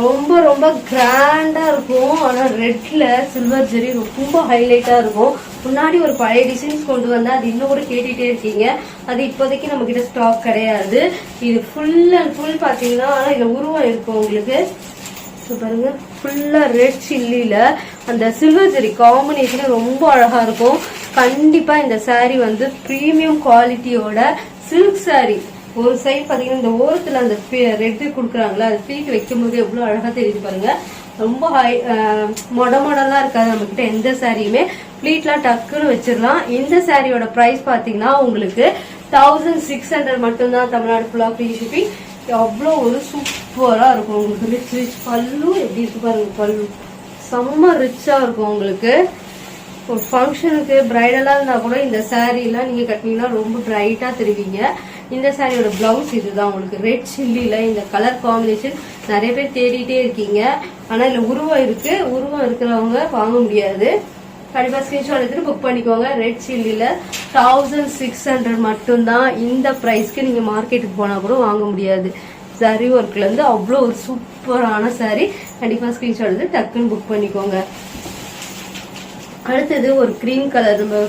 A: ரொம்ப கிராண்டா இருக்கும். ஆனா ரெட்ல சில்வர் ஜரி ரொம்ப ஹைலைட்டா இருக்கும். முன்னாடி ஒரு பழைய டிசைன்ஸ் கொண்டு வந்தா அது இன்னும் கூட கேட்டுட்டே இருக்கீங்க. அது இப்போதைக்கு நம்ம கிட்ட ஸ்டாக் கிடையாது. இது ஃபுல் அண்ட் ஃபுல் பாத்தீங்கன்னா, ஆனா இதுல உருவம் இருக்கும் உங்களுக்கு. பாருங்க, ஃபுல்லா ரெட் சில்லில அந்த சில்வர் ஜரி காம்பினேஷன் ரொம்ப அழகா இருக்கும். கண்டிப்பா இந்த சாரி வந்து பிரீமியம் குவாலிட்டியோட சில்க் சாரி. ஒரு சைடு பாத்தீங்கன்னா இந்த ஓரத்துல அந்த ரெட் குடுக்குறாங்களா, அது ஃபிளீட் வைக்கும் போது எவ்வளவு அழகா தெரியுது பாருங்க. ரொம்ப ஹை மொடலாம் இருக்காது நம்ம கிட்ட எந்த சாரியுமே. ப்ளீட்லாம் டக்குன்னு வச்சிடலாம். இந்த சாரியோட பிரைஸ் பாத்தீங்கன்னா உங்களுக்கு 1600 மட்டும்தான். தமிழ்நாடு ஃபுல்லா ஃப்ரீ ஷிப்பிங். அவ்வளோ ஒரு சூப்பரா இருக்கும் உங்களுக்கு. ரிச் பல்லு எப்படி இருக்கு பாருங்க. பல்லு செம்ம ரிச்சா இருக்கும் உங்களுக்கு. ஒரு ஃபங்க்ஷனுக்கு பிரைடலா இருந்தா கூட இந்த சாரீ எல்லாம் நீங்க கட்டினீங்கன்னா ரொம்ப பிரைட்டா தெரிவிங்க. இந்த சாரியோட பிளவுஸ் இதுதான் உங்களுக்கு. ரெட் சில்லில இந்த கலர் காம்பினேஷன் நிறைய பேர் தேடிட்டே இருக்கீங்க. ஆனா இதுல உருவம் இருக்கு. உருவம் இருக்கிறவங்க வாங்க முடியாது. கண்டிப்பா ஸ்கிரீன்ஷாட் எடுத்துட்டு புக் பண்ணிக்கோங்க. ரெட் சில்லில 1600 மட்டும்தான். இந்த பிரைஸ்க்கு நீங்க மார்க்கெட்டுக்கு போனா கூட வாங்க முடியாது. சரி ஒர்க்ல இருந்து அவ்வளோ ஒரு சூப்பரான சாரி. கண்டிப்பா ஸ்கிரீன்ஷாட் எடுத்து டக்குன்னு புக் பண்ணிக்கோங்க. அடுத்தது ஒரு கிரீம் கலர். நம்ம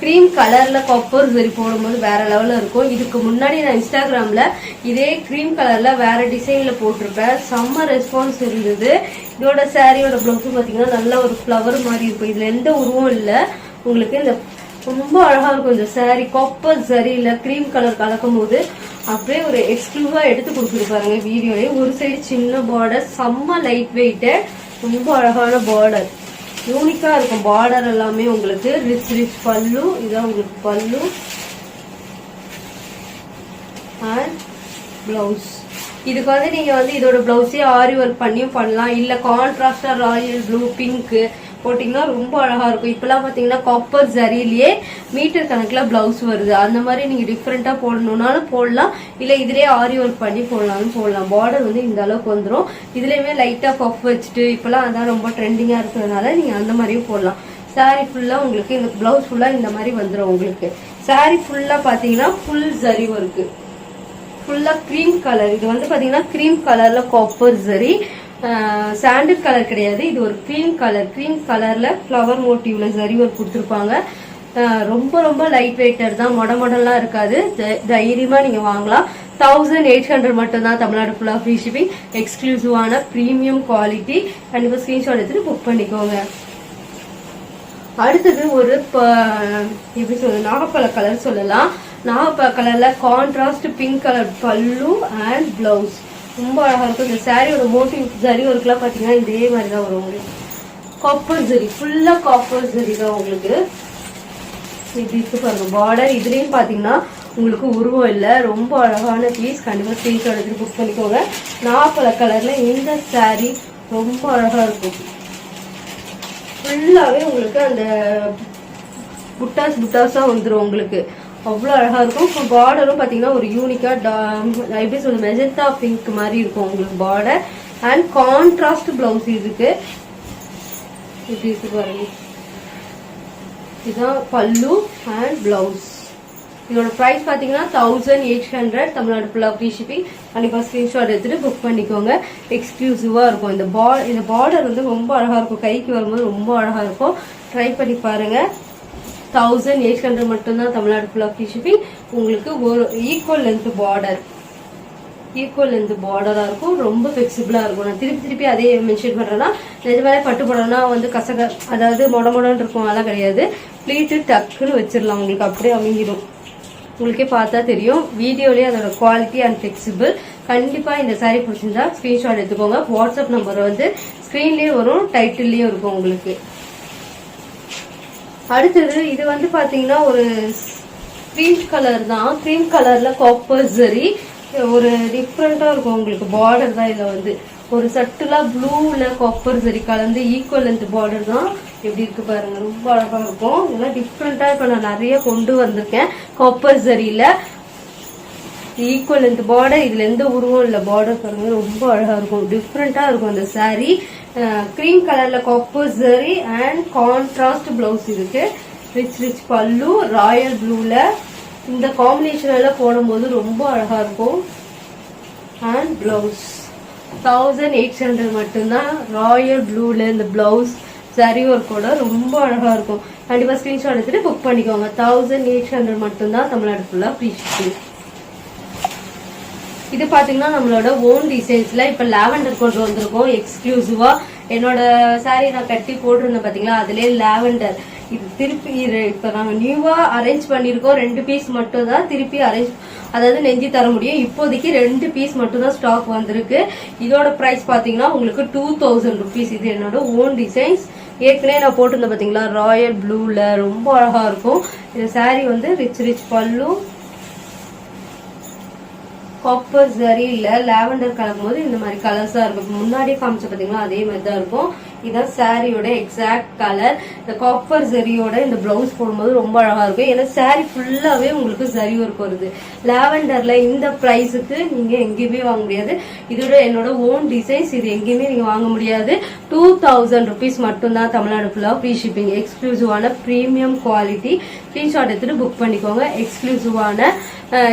A: கிரீம் கலர்ல காப்பர் சரி போடும்போது வேற லெவல்ல இருக்கும். இதுக்கு முன்னாடி நான் இன்ஸ்டாகிராம்ல இதே கிரீம் கலர்ல வேற டிசைன்ல போட்டிருப்பேன். செம்ம ரெஸ்பான்ஸ் இருந்தது. இதோட சாரியோட பிளவுஸ் பாத்தீங்கன்னா நல்ல ஒரு ஃபிளவர் மாதிரி இருக்கும். இதுல எந்த உருவம் இல்ல உங்களுக்கு. இந்த ரொம்ப அழகா இருக்கும் இந்த சாரி. காப்பர் சரியில கிரீம் கலர் கலக்கும் போது அப்படியே ஒரு எக்ஸ்க்ளூசிவா எடுத்து கொடுத்துட்டு பாருங்க வீடியோலயே. ஒரு சைடு சின்ன பார்டர், செம்ம லைட் வெயிட், ரொம்ப அழகான பார்டர், யூனிக்கா இருக்கும் பார்டர் எல்லாமே உங்களுக்கு. ரிச் பல்லு, இதான் உங்களுக்கு பல்லு அண்ட் பிளவுஸ். இதுக்கு வந்து நீங்க வந்து இதோட பிளவுஸே ஆரி ஒர்க் பண்ணியும் பண்ணலாம். இல்ல கான்ட்ராஸ்டா ராயல் ப்ளூ, பிங்க் போட்டீங்கன்னா ரொம்ப அழகா இருக்கும். இப்பெல்லாம் பாத்தீங்கன்னா காப்பர் ஜரியிலேயே மீட்டர் கணக்குல பிளவுஸ் வருது. அந்த மாதிரி நீங்க டிஃப்ரெண்டா போடணும்னாலும் போடலாம். இல்ல இதுலயே ஆரி ஒர்க் பண்ணி போடலாம்னு போடலாம். பார்டர் வந்து இந்த அளவுக்கு வந்துடும். இதுலயுமே லைட்டா பஃப் வச்சுட்டு இப்பெல்லாம் அதான் ரொம்ப ட்ரெண்டிங்கா இருக்கிறதுனால நீங்க அந்த மாதிரியும் போடலாம். சாரி ஃபுல்லா உங்களுக்கு இந்த பிளவுஸ் ஃபுல்லா இந்த மாதிரி வந்துடும் உங்களுக்கு. சாரி ஃபுல்லா பாத்தீங்கன்னா ஃபுல் ஜரி ஒர்க், ஃபுல்லா கிரீம் கலர். இது வந்து பாத்தீங்கன்னா கிரீம் கலர்ல காப்பர் ஜரி, சாண்டில் கலர் கிடையாது. இது ஒரு கிரீம் கலர். கிரீம் கலர்ல ஃபிளவர் மோட்டிவ்ல ஜரி ஒர்க் கொடுத்துருப்பாங்க. ரொம்ப ரொம்ப லைட் வெயிட்டர் தான். மொடலாம் இருக்காது. தைரியமா நீங்க வாங்கலாம். 1800 மட்டும்தான். தமிழ்நாடு ஃபுல்லா ஃப்ரீ ஷிப்பிங். எக்ஸ்க்ளூசிவான பிரீமியம் குவாலிட்டி. கண்டிப்பா ஸ்கிரீன்ஷாட் எடுத்துட்டு புக் பண்ணிக்கோங்க. அடுத்தது ஒரு எப்படி சொல்றது, நாகப்பழ கலர் சொல்லலாம். நாகப்பழ கலர்ல கான்ட்ராஸ்ட் பிங்க் கலர் பல்லு அண்ட் பிளவுஸ். ரொம்ப அழகா இருக்கும். இந்த சாரியோட மோட்டிவ் ஜரி ஒர்க்லாம் பாத்தீங்கன்னா இதே மாதிரிதான் வரும் உங்களுக்கு. காப்பர் ஜரி, ஃபுல்லா காப்பர் ஜரி தான் உங்களுக்கு. இப்படி இருக்கு பாருங்க பார்டர். இதுலயும் பாத்தீங்கன்னா உங்களுக்கு உருவம் இல்ல. ரொம்ப அழகான பீஸ். கண்டிப்பா ஸ்கிரீன்ஷாட் எடுத்து புக் பண்ணிக்கோங்க. நாகப்பழ கலர்ல இந்த சாரி ரொம்ப அழகா இருக்கும். ஃபுல்லாவே உங்களுக்கு அந்த புட்டாஸா வந்துடும் உங்களுக்கு. அவ்வளோ அழகா இருக்கும். இப்போ பார்டரும் பாத்தீங்கன்னா ஒரு யூனிக்கா எப்படி சொல்றது, மெஜந்தா பிங்க் மாதிரி இருக்கும் உங்களுக்கு பார்டர். அண்ட் கான்ட்ராஸ்ட் பிளவுஸ் இதுக்கு. இப்படி இருக்கு பாருங்க. இதுதான் பல்லு அண்ட் பிளவுஸ். இதோட பிரைஸ் பாத்தீங்கன்னா 1800. தமிழ்நாடு ஃபுல்லா ஃப்ரீ ஷிப்பிங். கண்டிப்பா ஸ்கிரீன்ஷாட் எடுத்துட்டு புக் பண்ணிக்கோங்க. எக்ஸ்க்ளூசிவா இருக்கும். இந்த பார்டர் வந்து ரொம்ப அழகா இருக்கும். கைக்கு வரும்போது ரொம்ப அழகா இருக்கும். ட்ரை பண்ணி பாருங்க. 1800 மட்டும்தான். தமிழ்நாடு ஃபுல்லா ஃப்ரீ ஷிப்பிங். உங்களுக்கு ஒரு ஈக்குவல் லென்த் பார்டரா இருக்கும். ரொம்ப ஃபிளெக்சிபிளா இருக்கும். நான் திருப்பி அதே மென்ஷன் பண்றேன்னா, நிஜமாவே பட்டு போடனா வந்து கசக, அதாவது மொடன்னு இருக்கும். அதெல்லாம் கிடையாது. ப்ளீட்டு டக்குன்னு வச்சிடலாம். உங்களுக்கு அப்படியே அமைங்கிடும். உங்களுக்கே பார்த்தா தெரியும். வீடியோலயே அதோட குவாலிட்டி அண்ட் ஃபிளெக்சிபிள். கண்டிப்பா இந்த சாரி பிடிச்சிருந்தா ஸ்கிரீன்ஷாட் எடுத்துக்கோங்க. வாட்ஸ்அப் நம்பர் வந்து ஸ்கிரீன்லயே வரும், டைட்டில்லயும் இருக்கும் உங்களுக்கு. அடுத்தது இது வந்து பாத்தீங்கன்னா ஒரு கிரீம் கலர் தான். கிரீம் கலர்ல காப்பர் ஜரி. ஒரு டிஃப்ரெண்டா இருக்கும் உங்களுக்கு. பார்டர் தான் இதுல வந்து ஒரு சட்டுலா ப்ளூல காப்பர் ஜரி கலந்து ஈக்குவல் லென்த் பார்டர் தான். எப்படி இருக்கு பாருங்க. ரொம்ப அழகா இருக்கும். இதெல்லாம் டிஃப்ரெண்டா இப்ப நான் நிறைய கொண்டு வந்திருக்கேன். காப்பர் ஜரியில ஈக்குவல் லென்த் பார்டர். இதுல எந்த உருவம் இல்ல. பார்டர் பாருங்க ரொம்ப அழகா இருக்கும். டிஃப்ரெண்டா இருக்கும் அந்த சாரி. கிரீம் கலர்ல copper zari and contrast blouse இருக்கு. ரிச் பல்லு, ராயல் ப்ளூல இந்த காம்பினேஷன் எல்லாம் போடும்போது ரொம்ப அழகா இருக்கும். அண்ட் பிளவுஸ் 1800 மட்டும்தான். ராயல் ப்ளூல இந்த பிளவுஸ் சரி ஒர்க்கோட ரொம்ப அழகா இருக்கும். கண்டிப்பா ஸ்கிரீன்ஷாட் எடுத்துட்டு புக் பண்ணிக்கோங்க. 1800 மட்டும்தான். தமிழ்நாடு ஃபுல்லா ஃப்ரீ ஷிப்பிங். இது பாத்தீங்கன்னா நம்மளோட ஓன் டிசைன்ஸ்ல இப்ப லாவெண்டர் கொண்டு வந்திருக்கோம் எக்ஸ்க்ளூசிவா. என்னோட சாரி நான் கட்டி போட்டிருந்தேன் பாத்தீங்களா, அதுலயே லாவெண்டர். இது திருப்பி இப்போ நாங்கள் நியூவாக அரேஞ்ச் பண்ணியிருக்கோம். 2 பீஸ் மட்டும் தான் திருப்பி அரேஞ்ச், அதாவது நெஞ்சு தர முடியும். இப்போதைக்கு 2 பீஸ் மட்டும் தான் ஸ்டாக் வந்திருக்கு. இதோட ப்ரைஸ் பார்த்தீங்கன்னா உங்களுக்கு 2000 rupees. இது என்னோட ஓன் டிசைன்ஸ். ஏற்கனவே நான் போட்டிருந்தேன் பார்த்தீங்களா, ராயல் ப்ளூவில் ரொம்ப அழகாக இருக்கும். இந்த சாரீ வந்து ரிச் பல்லு, காப்பர் ஜரியில் லாவெண்டர் கலக்கும் போது இந்த மாதிரி கலர்ஸாக இருக்கும். முன்னாடியே காமிச்ச பார்த்தீங்களா, அதே மாதிரி தான் இருக்கும். இதான் சாரியோட எக்ஸாக்ட் கலர். இந்த காப்பர் ஜரியோட இந்த பிளவுஸ் போடும்போது ரொம்ப அழகா இருக்கும். ஏன்னா சாரி ஃபுல்லாவே உங்களுக்கு ஜரி ஒர்க் வருது. லாவெண்டர்ல இந்த பிரைஸுக்கு நீங்க எங்கேயுமே வாங்க முடியாது. இதோட என்னோட ஓன் டிசைன்ஸ். இது எங்கேயுமே நீங்க வாங்க முடியாது. 2000 rupees மட்டும்தான். தமிழ்நாடு ஃபுல்லா ஃப்ரீ ஷிப்பிங். எக்ஸ்க்ளூசிவான பிரீமியம் குவாலிட்டி. ஸ்கிரீன்ஷாட் எடுத்துட்டு புக் பண்ணிக்கோங்க. எக்ஸ்க்ளூசிவான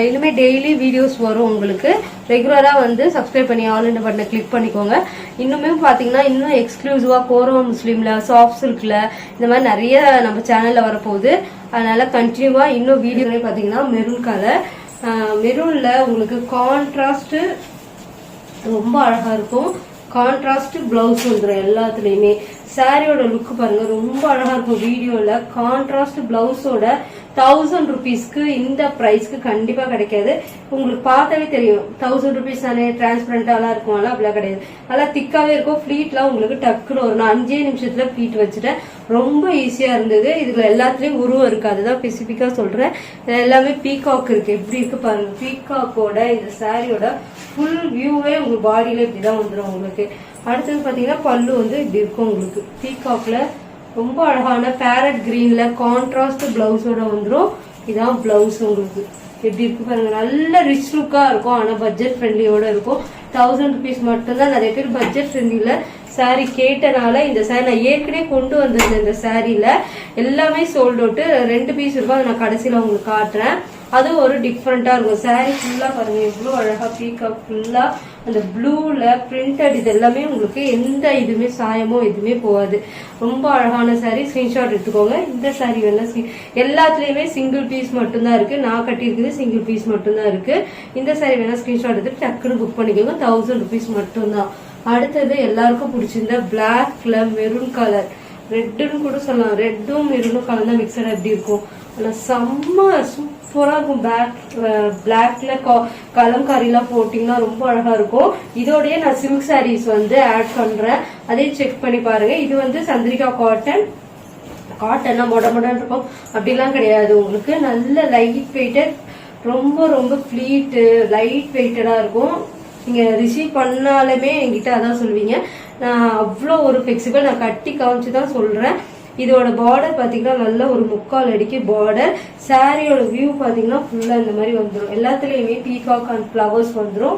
A: இனிமே டெய்லி வீடியோஸ் வரும் உங்களுக்கு. ரெகுலரா வந்து சப்ஸ்கிரைப் பண்ணி ஆல் இன் பட்டனை கிளிக் பண்ணிக்கோங்க. இன்னுமே பாத்தீங்கன்னா இன்னும் எக்ஸ்க்ளூசிவா கோரோ முஸ்லீம்ல, சாஃப்ட் சில்க்ல இந்த மாதிரி நிறைய நம்ம சேனல்ல வரப்போகுது. அதனால கண்டினியூவா இன்னும் வீடியோ பாத்தீங்கன்னா மெரூன் கலர். மெரூன்ல உங்களுக்கு கான்ட்ராஸ்ட் ரொம்ப அழகா இருக்கும். கான்ட்ராஸ்ட் பிளவுஸ் வந்துடும் எல்லாத்துலயுமே. சாரியோட லுக் பாருங்க ரொம்ப அழகா இருக்கும். வீடியோல கான்ட்ராஸ்ட் பிளவுஸோட 1000 rupeesக்கு இந்த பிரைஸ்க்கு கண்டிப்பா கிடைக்காது. உங்களுக்கு பார்த்தாவே தெரியும் 1000 rupees தானே, டிரான்ஸ்பரண்டாலாம் இருக்கும். அப்படிலாம் கிடையாது. நல்லா திக்காவே இருக்கும். ஃபிளீட்லாம் உங்களுக்கு டக்குன்னு வரும். நான் 5 நிமிஷத்துல ஃபிளீட் வச்சுட்டேன். ரொம்ப ஈஸியா இருந்தது. இதுல எல்லாத்துலயும் உருவம் இருக்கு, அதுதான் ஸ்பெசிபிக்கா சொல்றேன். எல்லாமே பீகாக் இருக்கு. எப்படி இருக்கு பாருங்க. பீகாக்கோட இந்த சாரியோட ஃபுல் வியூவே உங்க பாடியில இப்படிதான் வந்துடும் உங்களுக்கு. அடுத்தது பாத்தீங்கன்னா பல்லு வந்து இப்படி இருக்கும் உங்களுக்கு. பீகாக்ல ரொம்ப அழகான பேரட் கிரீன்ல கான்ட்ராஸ்ட் பிளவுஸோட வந்துடும். இதான் பிளவுஸ் உங்களுக்கு. எப்படி இருக்கு பாருங்க. நல்ல ரிச் லுக்கா இருக்கும். ஆனா பட்ஜெட் ஃப்ரெண்ட்லியோட இருக்கும். 1000 rupees மட்டும்தான். நிறைய பேர் பட்ஜெட் ஃப்ரெண்ட்லில சாரி கேட்டனால இந்த சாரி நான் ஏற்கனவே கொண்டு வந்திருந்தேன். இந்த சாரியில எல்லாமே சோல்ட் அவுட். 2 பீஸ் இருக்கும். அதை நான் கடைசியில உங்களுக்கு காட்டுறேன். அது ஒரு டிஃப்ரெண்டா இருக்கும். சாரி ஃபுல்லா பாருங்க எவ்வளவு அழகா. பீகாக் ஃபுல்லா அந்த ப்ளூல பிரிண்டட். இது எல்லாமே உங்களுக்கு எந்த இதுவுமே சாயமோ எதுவுமே போகாது. ரொம்ப அழகான சாரி. ஸ்கிரீன்ஷாட் எடுத்துக்கோங்க. இந்த சாரி வேணா எல்லாத்துலயுமே சிங்கிள் பீஸ் மட்டும்தான் இருக்கு. நான் கட்டியிருக்குது சிங்கிள் பீஸ் மட்டும்தான் இருக்கு. இந்த சாரி வேணா ஸ்கிரீன்ஷாட் எடுத்து டக்குன்னு புக் பண்ணிக்கோங்க. 1000 rupees மட்டும்தான். அடுத்தது எல்லாருக்கும் பிடிச்சிருந்த பிளாக்ல மெரூன் கலர். ரெட்டுன்னு கூட சொல்லலாம். ரெட்டும் மெரூனும் கலர் தான் மிக்சட் எப்படி இருக்கும். ஆனா செம்ம சூப்பரா இருக்கும். பிளாக்ல கலம்காரிலாம் போட்டீங்கன்னா ரொம்ப அழகா இருக்கும். இதோடய நான் சில்க் சாரீஸ் வந்து ஆட் பண்றேன். அதே செக் பண்ணி பாருங்க. இது வந்து சந்திரிகா காட்டன். காட்டன்னா மொடன்னு இருக்கும். அப்படிலாம் கிடையாது. உங்களுக்கு நல்ல லைட் வெயிட்டட், ரொம்ப ஃபிளீட் லைட் வெயிட்டடா இருக்கும். நீங்க ரிசீவ் பண்ணாலுமே என்கிட்ட அதான் சொல்லுவீங்க. நான் அவ்வளோ ஒரு ஃபிளெக்சிபிள். நான் கட்டி காமிச்சுதான் சொல்றேன். இதோட பார்டர் பாத்தீங்கன்னா நல்ல ஒரு 3/4 அடிக்கு பார்டர். சாரியோட வியூ பாத்தீங்கன்னா ஃபுல்லா இந்த மாதிரி வந்துடும். எல்லாத்துலயுமே பீகாக் அண்ட் ஃபிளவர்ஸ் வந்துடும்.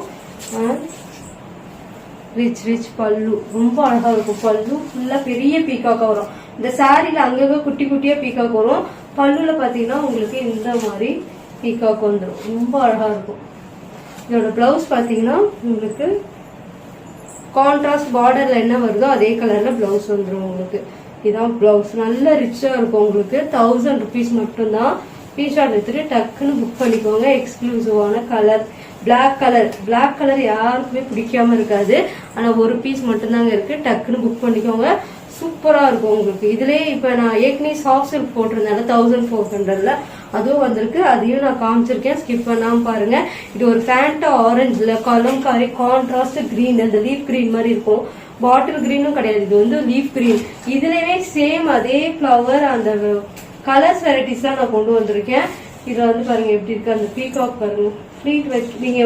A: ரிச் பல்லு ரொம்ப அழகா இருக்கும். பல்லு ஃபுல்லா பெரிய பீகாக்கா வரும். இந்த சாரியில அங்கங்க குட்டி குட்டியா பீகாக் வரும். பல்லுல பாத்தீங்கன்னா உங்களுக்கு இந்த மாதிரி பீகாக் வந்துடும். ரொம்ப அழகா இருக்கும். இதோட பிளவுஸ் பாத்தீங்கன்னா உங்களுக்கு கான்ட்ராஸ்ட் பார்டர்ல என்ன வருதோ அதே கலர்ல பிளவுஸ் வந்துடும் உங்களுக்கு. இதான் பிளவுஸ். நல்ல ரிச்சா இருக்கும் உங்களுக்கு. 1000 rupees மட்டும்தான். ஸ்கிரீன்ஷாட் எடுத்துட்டு டக்குன்னு புக் பண்ணிக்கோங்க. எக்ஸ்க்ளூசிவான கலர் பிளாக் கலர் யாருக்குமே பிடிக்காம இருக்காது. ஆனா ஒரு பீஸ் மட்டும்தாங்க இருக்கு. டக்குன்னு புக் பண்ணிக்கோங்க. சூப்பரா இருக்கும் உங்களுக்கு. இதுலயே இப்ப நான் ஏற்கனவே சாஃப்ட் சில்க் போட்டிருந்தால 1400ல அதுவும் வந்திருக்கு. அதையும் நான் காமிச்சிருக்கேன். ஸ்கிப் பண்ணாம பாருங்க. இது ஒரு ஃபேண்டா ஆரஞ்சுல கலம்காரி கான்ட்ராஸ்ட் கிரீன், அந்த லீஃப் கிரீன் மாதிரி இருக்கும். பாட்டில் கிரீனும் கிடையாது. இது வந்து லீஃப் கிரீன். இதுலயே சேம் அதே ஃபிளவர் அந்த கலர்ஸ் வெரைட்டிஸ் தான் நான் கொண்டு வந்திருக்கேன். இதுல வந்து பாருங்க எப்படி இருக்கு. அந்த பீகாக் பாருங்க. ஃபிளீட் வச்சு நீங்க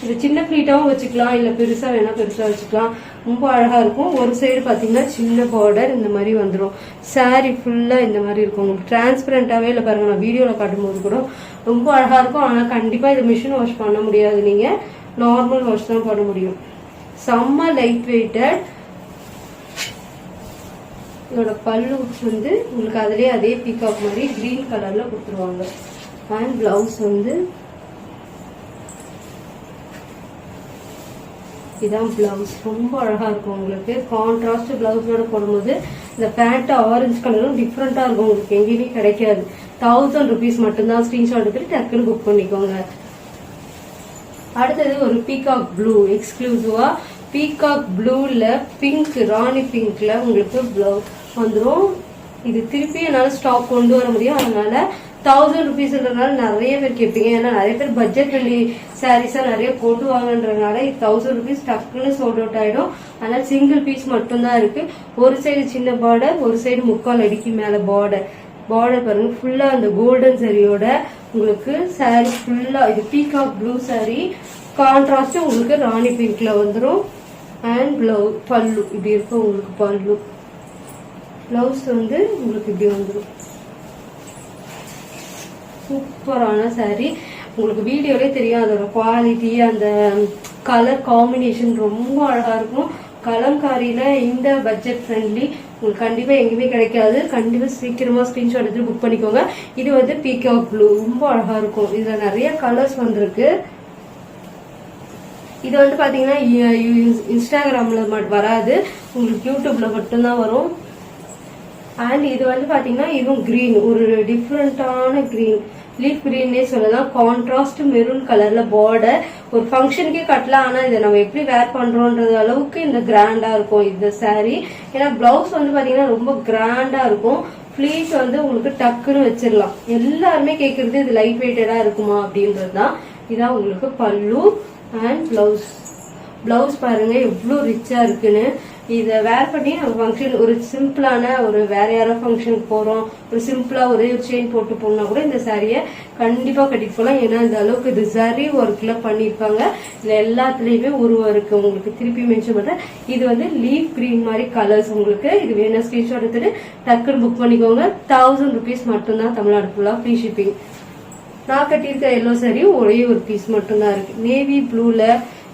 A: இது சின்ன ஃபிளீட்டாவும் வச்சுக்கலாம், இல்ல பெருசா வேணா பெருசா வச்சுக்கலாம். ரொம்ப அழகா இருக்கும். ஒரு சைடு பாத்தீங்கன்னா சின்ன பார்டர் இந்த மாதிரி வந்துடும். சாரி ஃபுல்லா இந்த மாதிரி இருக்கும். உங்களுக்கு டிரான்ஸ்பரண்டாவே இல்லை பாருங்க. நான் வீடியோல காட்டும் போது கூட ரொம்ப அழகா இருக்கும். ஆனா கண்டிப்பா இது மிஷின் வாஷ் பண்ண முடியாது. நீங்க நார்மல் வாஷ் தான் பண்ண முடியும். செம்ம லைட் வெயிட்டட். இதோட பல்லு வந்து உங்களுக்கு அதுலயே அதே பீகாக் மாதிரி கிரீன் கலர்ல கொடுத்துருவாங்க. அண்ட் பிளவுஸ் வந்து இதான் பிளவுஸ். ரொம்ப அழகா இருக்கும் உங்களுக்கு. கான்ட்ராஸ்ட் பிளவுஸோட போடும்போது இந்த பேண்ட் ஆரஞ்சு கலரும் டிஃப்ரெண்டா இருக்கும். உங்களுக்கு எங்கேயுமே கிடைக்காது. 1000 rupees மட்டும்தான். ஸ்கிரீன்ஷாட் எடுத்துட்டு டக்குன்னு புக் பண்ணிக்கோங்க. அடுத்தது ஒரு பீகாக் ப்ளூ. எக்ஸ்க்ளூசிவா பீகாக் ப்ளூல பிங்க், ராணி பிங்க்ல உங்களுக்கு பிளவுஸ் வந்துடும். இது திருப்பி என்னால் ஸ்டாக் கொண்டு வர முடியும். அதனால 1000 rupeesன்றதுனால நிறைய பேர் கேட்பீங்க. ஏன்னா நிறைய பேர் பட்ஜெட் ஃப்ரெண்ட்லி சாரீஸா நிறைய போட்டு வாங்கன்றதுனால 1000 rupees டக்குன்னு சோல்ட் அவுட் ஆயிடும். அதனால சிங்கிள் பீஸ் மட்டும்தான் இருக்கு. ஒரு சைடு சின்ன பார்டர், ஒரு சைடு 3/4 அடிக்கு மேல பார்டர் பாருங்க. ஃபுல்லா அந்த கோல்டன் சரியோட உங்களுக்கு சாரி ஃபுல்லா இது பீகாக் ப்ளூ சாரி. கான்ட்ராஸ்ட் உங்களுக்கு ராணி பிங்க்ல வந்துடும். அண்ட் பல்லு இப்படி இருக்கும் உங்களுக்கு. பல்லு பிளவுஸ் வந்து உங்களுக்கு இப்படி வந்துடும். சூப்பரான சாரி. உங்களுக்கு வீடியோலே தெரியும் அதோட குவாலிட்டி, அந்த கலர் காம்பினேஷன் ரொம்ப அழகா இருக்கும். கலம்காரியில இந்த பட்ஜெட் ஃப்ரெண்ட்லி உங்களுக்கு கண்டிப்பா எங்கேயுமே கிடைக்காது. கண்டிப்பா சீக்கிரமா ஸ்கிரீன்ஷாட் எடுத்து புக் பண்ணிக்கோங்க. இது வந்து பீகாக் ப்ளூ ரொம்ப அழகா இருக்கும். இதுல நிறைய கலர்ஸ் வந்திருக்கு. இது வந்து பாத்தீங்கன்னா இன்ஸ்டாகிராம்ல வராது, உங்களுக்கு யூடியூப்ல மட்டும்தான் வரும். அண்ட் இது வந்து பாத்தீங்கன்னா இதுவும் கிரீன், ஒரு டிஃப்ரெண்டான கிரீன், லீஃப் கிரீன்னே சொல்லலாம். கான்ட்ராஸ்ட் மெரூன் கலர்ல பார்டர். ஒரு ஃபங்க்ஷனுக்கே கட்டலாம். ஆனா இதை நம்ம எப்படி வேர் பண்றோம்ன்றது அளவுக்கு இந்த கிராண்டா இருக்கும் இந்த சாரி. ஏன்னா பிளவுஸ் வந்து பாத்தீங்கன்னா ரொம்ப கிராண்டா இருக்கும். பிளீட் வந்து உங்களுக்கு டக்குன்னு வச்சிடலாம். எல்லாருமே கேட்கறது இது லைட் வெயிட்டடா இருக்குமா அப்படின்றதுதான். இதான் உங்களுக்கு பல்லு அண்ட் பிளவுஸ் பாருங்க எவ்வளவு ரிச்சா இருக்குன்னு. இதை வேர் பண்ணி நம்ம ஃபங்க்ஷன் ஒரு சிம்பிளான ஒரு வேற யாரோ ஃபங்க்ஷனுக்கு போறோம், ஒரு சிம்பிளா ஒரே ஒரு செயின் போட்டு போனா கூட இந்த சாரியை கண்டிப்பா கட்டிட்டு போகலாம். ஏன்னா இந்த அளவுக்கு இது சரி ஒர்க்ல பண்ணிருப்பாங்க. இதுல எல்லாத்துலயுமே உருவம் இருக்கு. உங்களுக்கு திருப்பி மென்ஷன் பண்றேன். இது வந்து லீஃப் கிரீன் மாதிரி கலர்ஸ். உங்களுக்கு இது வேணும் ஸ்கிரீன்ஷாட் எடுத்துட்டு டக்குன்னு புக் பண்ணிக்கோங்க. 1000 rupees மட்டும்தான் தமிழ்நாடு ஃபுல்லா ஃப்ரீ ஷிப்பிங். நான் கட்டியிருக்க எல்லோ சாரி ஒரே ஒரு பீஸ் மட்டும்தான் இருக்கு. நேவி ப்ளூல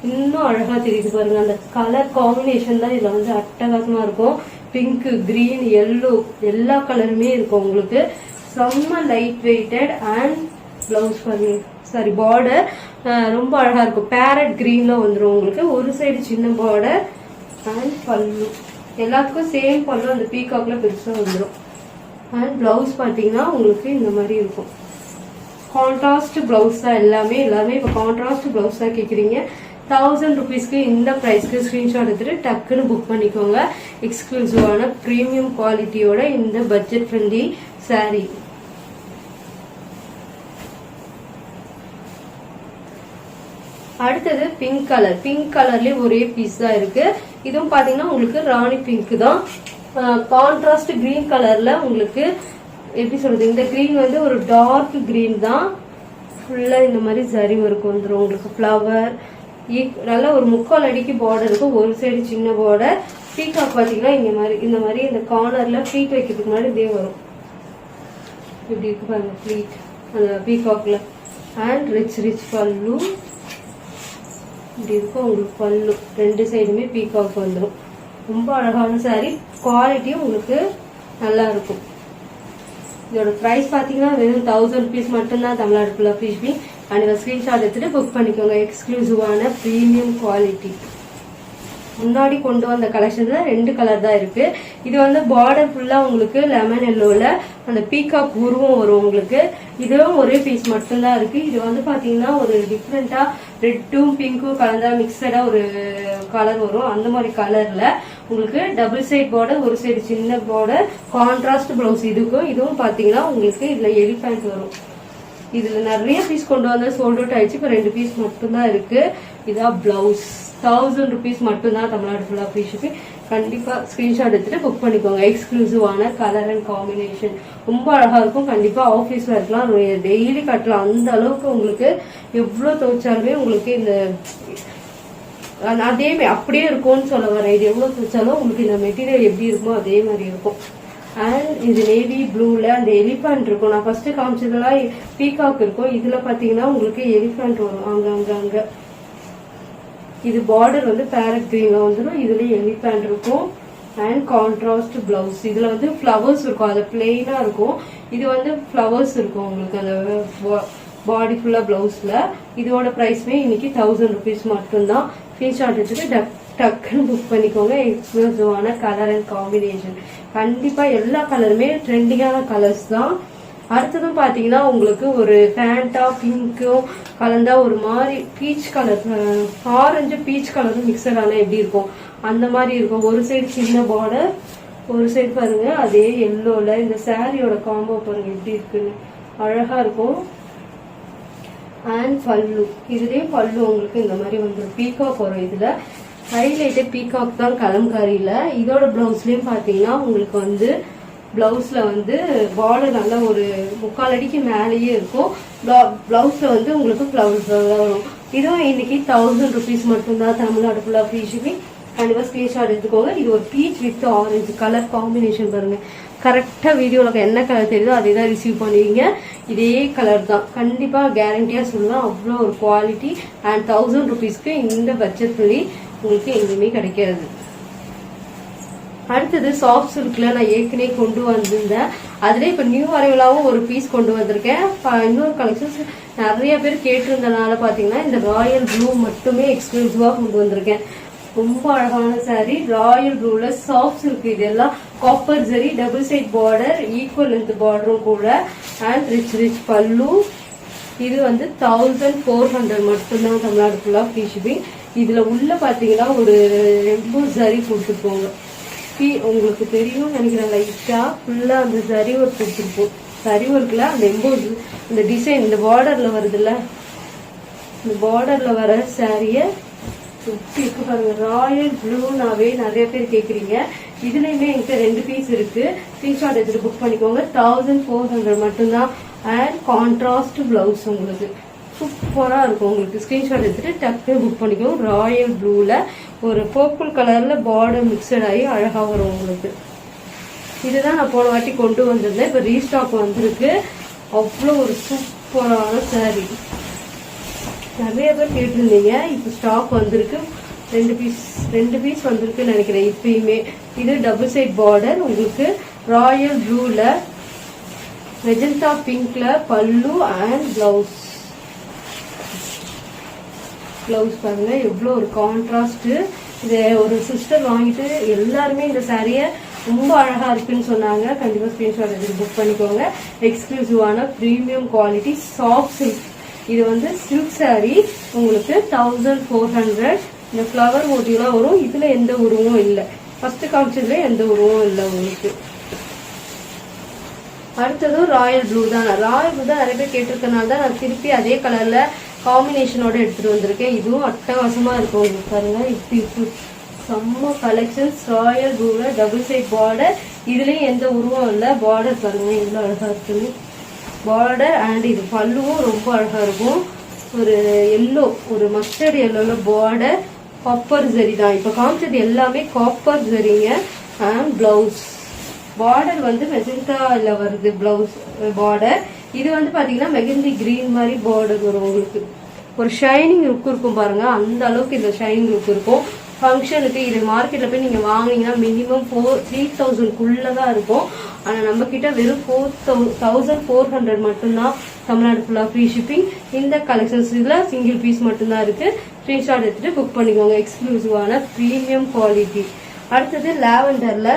A: இன்னும் அழகா தெரியுது பாருங்க. அந்த கலர் காம்பினேஷன் தான் இதுல வந்து அட்டகாசமா இருக்கும். பிங்க், கிரீன், எல்லோ எல்லா கலருமே இருக்கும் உங்களுக்கு. செம்ம லைட் வெயிட்டட். அண்ட் பிளவுஸ் பாருங்க, சாரி பார்டர் ரொம்ப அழகா இருக்கும். பேரட் கிரீன்ல வந்துடும் உங்களுக்கு. ஒரு சைடு சின்ன பார்டர் அண்ட் பல்லு எல்லாத்துக்கும் சேம் பல்லு. அந்த பீகாக்ல பெருசா வந்துடும். அண்ட் பிளவுஸ் பாத்தீங்கன்னா உங்களுக்கு இந்த மாதிரி இருக்கும். கான்ட்ராஸ்ட் பிளவுஸ் தான் எல்லாமே இப்ப கான்ட்ராஸ்ட் பிளவுஸ் தான் கேக்குறீங்க. 1000 rupeesக்கு இந்த பிரைஸ்க்கு ஸ்கிரீன்ஷாட் எடுத்துட்டு டக்குன்னு புக் பண்ணிக்கோங்க. எக்ஸ்க்ளூசிவான பிரீமியம் குவாலிட்டியோட இந்த பட்ஜெட் ஃப்ரெண்ட்லி சாரி. அடுத்தது பிங்க் கலர். பிங்க் கலர்லயே ஒரே பீஸ் தான் இருக்கு. இதுவும் பாத்தீங்கன்னா உங்களுக்கு ராணி பிங்க் தான். கான்ட்ராஸ்ட் கிரீன் கலர்ல உங்களுக்கு எப்படி சொல்றது, இந்த கிரீன் வந்து ஒரு டார்க் கிரீன் தான். ஃபுல்லா இந்த மாதிரி சரி ஒர்க் வந்துடும் உங்களுக்கு. ஃபிளவர் நல்ல ஒரு 3/4 அடிக்கு பார்டர் இருக்கும். ஒரு சைடு சின்ன பார்டர். பீகாக் பாத்தீங்கன்னா இந்த மாதிரி இந்த கார்னர்ல ஃபிளீட் வைக்கிறதுக்கு முன்னாடி இதே வரும். இப்படி இருக்கு பாருங்க ஃபிளீட் அந்த பீகாக்ல. அண்ட் ரிச் பல்லு இப்படி இருக்கும் உங்களுக்கு. பல்லு ரெண்டு சைடுமே பீகாக் வந்துடும். ரொம்ப அழகான சாரி. குவாலிட்டியும் உங்களுக்கு நல்லா இருக்கும். இதோட பிரைஸ் பாத்தீங்கன்னா வெறும் 1000 rupees மட்டும்தான் தமிழ்நாடு ஃபுல்லா ஃப்ரீ ஷிப்பிங். அண்ட் ஸ்கிரீன்ஷாட் எடுத்துட்டு புக் பண்ணிக்கோங்க. எக்ஸ்க்ளூசிவான பிரீமியம் குவாலிட்டி. முன்னாடி கொண்டு வந்த கலெக்ஷன்ல 2 கலர் தான் இருக்கு. இது வந்து பார்டர் ஃபுல்லா உங்களுக்கு லெமன் எல்லோல அந்த பீகாக் உருவம் வரும் உங்களுக்கு. இதுவும் ஒரே பீஸ் மட்டும்தான் இருக்கு. இது வந்து பாத்தீங்கன்னா ஒரு டிஃப்ரெண்டா ரெட்டும் பிங்க்கும் கலந்தா மிக்சடா ஒரு கலர் வரும். அந்த மாதிரி கலர்ல உங்களுக்கு டபுள் சைட் பார்டர், ஒரு சைடு சின்ன பார்டர், கான்ட்ராஸ்ட் பிளவுஸ். இதுவும் பாத்தீங்கன்னா உங்களுக்கு இதுல எலிஃபண்ட் வரும். இதுல நிறைய பீஸ் கொண்டு வந்தா சோல்ட் அவுட் ஆயிடுச்சு. இப்ப 2 பீஸ் மட்டும்தான் இருக்கு. இதான் பிளவுஸ். 1000 rupees மட்டும்தான் தமிழ்நாடு ஃபுல்லா ஃப்ரீ ஷிப்பிங். கண்டிப்பா ஸ்கிரீன்ஷாட் எடுத்துட்டு புக் பண்ணிக்கோங்க. எக்ஸ்க்ளூசிவான கலர் அண்ட் காம்பினேஷன் ரொம்ப அழகா இருக்கும். கண்டிப்பா ஆபீஸ்ல இருக்கலாம், டெய்லி கட்டலாம். அந்த அளவுக்கு உங்களுக்கு எவ்வளவு துவைச்சாலுமே உங்களுக்கு இந்த அதே அப்படியே இருக்கும்னு சொல்ல வர. இது எவ்வளவு துவைச்சாலும் உங்களுக்கு இந்த மெட்டீரியல் எப்படி இருக்குமோ அதே மாதிரி இருக்கும். அண்ட் இது நேவி ப்ளூல அந்த எலிஃபண்ட் இருக்கும். நான் ஃபர்ஸ்ட் காமிச்சதெல்லாம் பீகாக் இருக்கும். இதுல பாத்தீங்கன்னா உங்களுக்கு எலிஃபண்ட் வரும் அங்க. இது பார்டர் வந்து பேரட் கிரீன்ல வந்துடும். இதுல எலிஃபண்ட் இருக்கும். And contrast blouse. இதுல வந்து ஃபிளவர்ஸ் இருக்கும். அது பிளெயினா இருக்கும். இது வந்து ஃபிளவர்ஸ் இருக்கும் உங்களுக்கு அந்த பாடி ஃபுல்லா பிளவுஸ்ல. இதோட பிரைஸ்மே இன்னைக்கு 1000 rupees மட்டும்தான். ஸ்கிரீன்ஷாட் எடுத்துட்டு டக்குன்னு புக் பண்ணிக்கோங்க. எக்ஸ்க்ளூசிவான கலர் அண்ட் காம்பினேஷன். கண்டிப்பா எல்லா கலருமே ட்ரெண்டிங்கான கலர்ஸ் தான். அடுத்ததும் பாத்தீங்கன்னா உங்களுக்கு ஒரு ஃபேண்டா பிங்க்கும் கலந்தா ஒரு மாதிரி பீச் கலர், ஆரஞ்சு பீச் கலரும் மிக்சட் ஆனா எப்படி இருக்கும் அந்த மாதிரி இருக்கும். ஒரு சைடு சின்ன பார்டர் ஒரு சைடு பாருங்க அதே எல்லோல இந்த சாரியோட காம்போ பாருங்க எப்படி இருக்குன்னு அழகா இருக்கும். அண்ட் பல்லு, இதுலயும் பல்லு உங்களுக்கு இந்த மாதிரி வந்துடும். பீகாக் வரும். இதுல ஹைலைட்டே பீகாக் தான் கலம்காரியில. இதோட பிளவுஸ்லயும் பாத்தீங்கன்னா உங்களுக்கு வந்து பிளவுஸ்ல வந்து பார்டர் நல்ல ஒரு 3/4 அடிக்கு மேலேயே இருக்கும். பிளவுஸ்ல வந்து உங்களுக்கு பிளவுஸ் வரும். இதுவும் இன்னைக்கு 1000 rupees மட்டும்தான். தமிழ்நாடு ஃபுல்லா ஃப்ரீ ஷிப்பிங். கண்டிப்பா ஸ்கிரீன்ஷாட் எடுத்துக்கோங்க. இது ஒரு beach with orange colour combination பாருங்க. கரெக்டா வீடியோல என்ன கலர் தெரியுதோ அதே தான் ரிசீவ் பண்ணுவீங்க. இதே கலர் தான். கண்டிப்பா கேரண்டியா சொல்லுவேன். அவ்வளோ ஒரு குவாலிட்டி. அண்ட் 1000 rupeesக்கு இந்த பட்ஜெட் சொல்லி உங்களுக்கு எங்கேயுமே கிடைக்காது. அடுத்தது சாஃப்ட் சில்க்ல நான் ஏற்கனவே கொண்டு வந்திருந்தேன். அதுல இப்ப நியூ அரைவலாவும் ஒரு பீஸ் கொண்டு வந்திருக்கேன். இன்னொரு கலெக்ஷன்ஸ் நிறைய பேர் கேட்டிருந்தனால பாத்தீங்கன்னா இந்த ராயல் ப்ளூ மட்டுமே எக்ஸ்க்ளூசிவா கொண்டு வந்திருக்கேன். ரொம்ப அழகான சாரி ராயல் ப்ளூல சாஃப்ட் சில்க். இதெல்லாம் copper zari double side border equal length பார்டரும் கூட. அண்ட் ரிச் பல்லு. இது வந்து 1400 மட்டும்தான். தமிழ்நாடு ஃபுல்லா ஃப்ரீ ஷிப்பிங். இதுல உள்ள பாத்தீங்கன்னா ஒரு ரொம்ப ஜரி கொடுத்துருப்போங்க. உங்களுக்கு தெரியும் நினைக்கிறேன். லைட்டா ஃபுல்லா அந்த ஜரி ஒர்க் கொடுத்துருப்போம். ஜரி ஒர்க்ல அந்த எம்போஸ் அந்த டிசைன் இந்த பார்டர்ல வருதுல்ல, இந்த பார்டர்ல வர சாரிய சுத்தி இருக்கு பாருங்க. ராயல் ப்ளூனாவே நிறைய பேர் கேக்குறீங்க. இதுலயுமே என்கிட்ட 2 பீஸ் இருக்கு. ஸ்கிரீன்ஷாட் எடுத்துட்டு புக் பண்ணிக்கோங்க. 1400 மட்டும்தான். அண்ட் கான்ட்ராஸ்ட் பிளவுஸ் உங்களுக்கு சூப்பரா இருக்கும். உங்களுக்கு ஸ்கிரீன்ஷாட் எடுத்துட்டு டக்கு புக் பண்ணிக்கோங்க. ராயல் ப்ளூல ஒரு பர்பிள் கலர்ல பார்டர் மிக்சட் ஆகி அழகா வரும் உங்களுக்கு. இதுதான் நான் போன வாட்டி கொண்டு வந்திருந்தேன். இப்ப ரீஸ்டாக் வந்திருக்கு. அவ்வளோ ஒரு சூப்பரான சாரி. நிறைய பேர் கேட்டிருந்தீங்க. இப்ப ஸ்டாக் வந்திருக்கு. 2 பீஸ் வந்திருக்குன்னு நினைக்கிறேன். இப்பயுமே இது டபுள் சைட் பார்டர் உங்களுக்கு ராயல் ப்ளூல மெஜந்தா பிங்க்ல பல்லு அண்ட் பிளவுஸ். பிளவுஸ் பாருங்க எவ்வளோ ஒரு கான்ட்ராஸ்ட். இதை ஒரு சிஸ்டர் வாங்கிட்டு எல்லாருமே இந்த சாரிய ரொம்ப அழகா இருக்குன்னு சொன்னாங்க. கண்டிப்பா ஸ்கிரீன்ஷாட் எடுத்து புக் பண்ணிக்கோங்க. எக்ஸ்க்ளூசிவான பிரீமியம் குவாலிட்டி சாஃப்ட் சில்க். இது வந்து சில்க் சாரி உங்களுக்கு 1400. இந்த ஃபிளவர் மோட்டிவ்லாம் வரும். இதுல எந்த உருவமும் இல்லை. ஃபர்ஸ்ட் காமிச்சதுல எந்த உருவமும் இல்லை உங்களுக்கு. அடுத்ததும் ராயல் ப்ளூ தான். ராயல் ப்ளூ தான் நிறைய பேர் கேட்டிருக்கனால தான் நான் திருப்பி அதே கலர்ல காம்பினேஷனோட எடுத்துட்டு வந்திருக்கேன். இதுவும் அட்டகாசமா இருக்கும். உங்களுக்கு பாருங்க இப்படி செம்ம கலெக்ஷன்ஸ். ராயல் ப்ளூல டபுள் சைட் பார்டர். இதுலயும் எந்த உருவம் இல்லை. பார்டர் பாருங்க எவ்வளவு அழகா இருக்குன்னு. பார்டர் அண்ட் இது பல்லுவும் ரொம்ப அழகா இருக்கும். ஒரு எல்லோ ஒரு மஸ்டர்ட் எல்லோல பார்டர். காப்பர் ஜரி தான். இப்ப காமிச்சது எல்லாமே காப்பர் ஜரிங்க. அண்ட் பிளவுஸ் பார்டர் வந்து மெஜந்தால வருது. பிளவுஸ் பார்டர் இது வந்து பாத்தீங்கன்னா மெகந்தி கிரீன் மாதிரி பார்டர் வரும். உங்களுக்கு ஒரு ஷைனிங் லுக் இருக்கும் பாருங்க. அந்த அளவுக்கு இந்த ஷைனிங் லுக் இருக்கும். ஃபங்க்ஷனுக்கு இது மார்க்கெட்ல போய் நீங்க வாங்கினீங்கன்னா மினிமம் 3000 இருக்கும். ஆனா நம்ம கிட்ட வெறும் 1400 மட்டும்தான். தமிழ்நாடு ஃபுல்லா ஃப்ரீ ஷிப்பிங். இந்த கலெக்ஷன்ஸ் இதுல சிங்கிள் பீஸ் மட்டும்தான் இருக்கு. ஸ்கிரீன்ஷாட் எடுத்துட்டு புக் பண்ணிக்கோங்க. எக்ஸ்க்ளூசிவான பிரீமியம் குவாலிட்டி. அடுத்தது லாவெண்டர்ல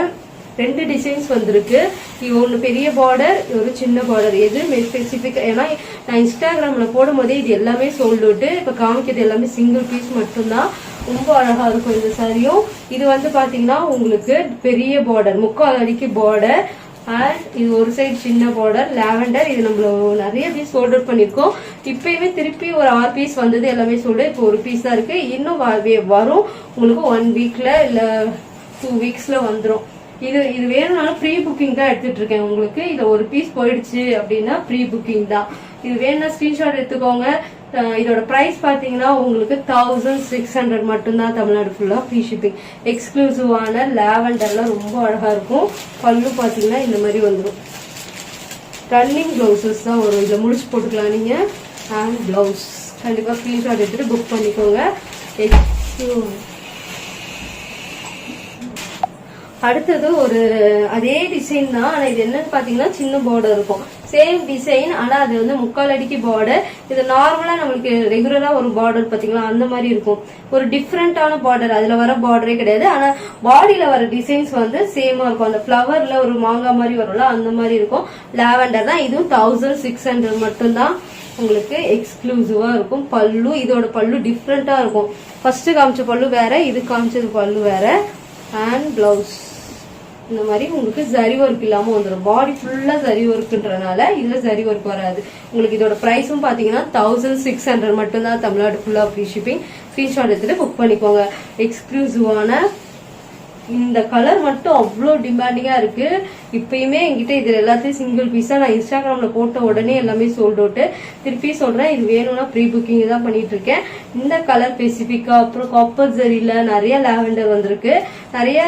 A: 2 டிசைன்ஸ் வந்திருக்கு. இது ஒன்று பெரிய பார்டர், ஒரு சின்ன பார்டர். எது ஸ்பெசிபிக் ஏன்னா நான் இன்ஸ்டாகிராம்ல போடும் போதே இது எல்லாமே சொல்லிட்டு இப்ப காமிக்கிறது எல்லாமே சிங்கிள் பீஸ் மட்டும்தான். ரொம்ப அழகா இருக்கும் இந்த சாரியும். இது வந்து பாத்தீங்கன்னா உங்களுக்கு பெரிய பார்டர் 3/4 அடிக்கு பார்டர். அண்ட் இது ஒரு சைடு சின்ன பார்டர் லாவெண்டர். இது நம்ம நிறைய பீஸ் ஆர்டர் பண்ணிருக்கோம். இப்பயுமே திருப்பி ஒரு 6 பீஸ் வந்தது. எல்லாமே சொல்ல இப்போ ஒரு பீஸ் தான் இருக்கு. இன்னும் வரும் உங்களுக்கு 1 வீக்ல இல்ல 2 வீக்ஸ்ல வந்துடும். இது வேணும்னாலும் ப்ரீ புக்கிங் தான் எடுத்துட்டு இருக்கேன். உங்களுக்கு இதுல ஒரு பீஸ் போயிடுச்சு அப்படின்னா ப்ரீ புக்கிங் தான். இது வேணும்னா ஸ்கிரீன்ஷாட் எடுத்துக்கோங்க. இதோட பிரைஸ் பாத்தீங்கன்னா உங்களுக்கு 1600 மட்டும்தான். தமிழ்நாடு ஃபுல்லா ஃப்ரீ ஷிப்பிங். எக்ஸ்க்ளூசிவான லாவெண்டர்ல ரொம்ப அழகா இருக்கும். பல்லு பாத்தீங்கன்னா இந்த மாதிரி வந்துடும். ரன்னிங் பிளவுசஸ் தான் வரும். இதுல முடிச்சு போட்டுக்கலாம் நீங்க. அண்ட் பிளவுஸ் கண்டிப்பா ஸ்கிரீன்ஷாட் எடுத்துட்டு புக் பண்ணிக்கோங்க. அடுத்தது ஒரு அதே டிசைன் தான். ஆனா இது என்னன்னு பாத்தீங்கன்னா சின்ன பார்டர் இருக்கும். சேம் டிசைன் ஆனா அது வந்து 3/4 அடிக்கு பார்டர். இது நார்மலா நம்மளுக்கு ரெகுலரா ஒரு பார்டர் பாத்தீங்களா அந்த மாதிரி இருக்கும். ஒரு டிஃப்ரெண்டான பார்டர். அதுல வர பார்டரே கிடையாது. ஆனா பாடியில வர டிசைன்ஸ் வந்து சேமா இருக்கும். அந்த பிளவர்ல ஒரு மாங்காய் மாதிரி வரும்ல அந்த மாதிரி இருக்கும். லாவெண்டர் தான். இதுவும் 1600 மட்டும்தான். உங்களுக்கு எக்ஸ்க்ளூசிவா இருக்கும். பல்லு இதோட பல்லு டிஃப்ரெண்டா இருக்கும். ஃபர்ஸ்ட் காமிச்ச பல்லு வேற, இது காமிச்சது பல்லு வேற. அண்ட் பிளவுஸ் இந்த மாதிரி உங்களுக்கு ஜரி ஒர்க் இல்லாம வந்துடும். பாடி ஃபுல்லா ஜரி ஒர்க்குன்றனால இதுல ஜரி ஒர்க் வராது. உங்களுக்கு இதோட பிரைஸும் பாத்தீங்கன்னா 1600 மட்டும்தான், தமிழ்நாடு ஃபுல்லா ஃப்ரீ ஷிப்பிங். ஸ்கிரீன்ஷாட் எடுத்துட்டு புக் பண்ணிக்கோங்க. எக்ஸ்க்ளூசிவான இந்த கலர் மட்டும் அவ்வளோ டிமாண்டிங்கா இருக்கு. இப்பயுமே என்கிட்ட இது எல்லாத்தையும் சிங்கிள் பீஸா நான் இன்ஸ்டாகிராம்ல போட்ட உடனே எல்லாமே சோல்ட் அவுட். திருப்பி சொல்றேன், இது வேணும்னா ப்ரீ புக்கிங் தான் பண்ணிட்டு இருக்கேன். இந்த கலர் ஸ்பெசிபிக்கா அப்புறம் காப்பர் ஜரியில நிறைய லாவெண்டர் வந்திருக்கு. நிறைய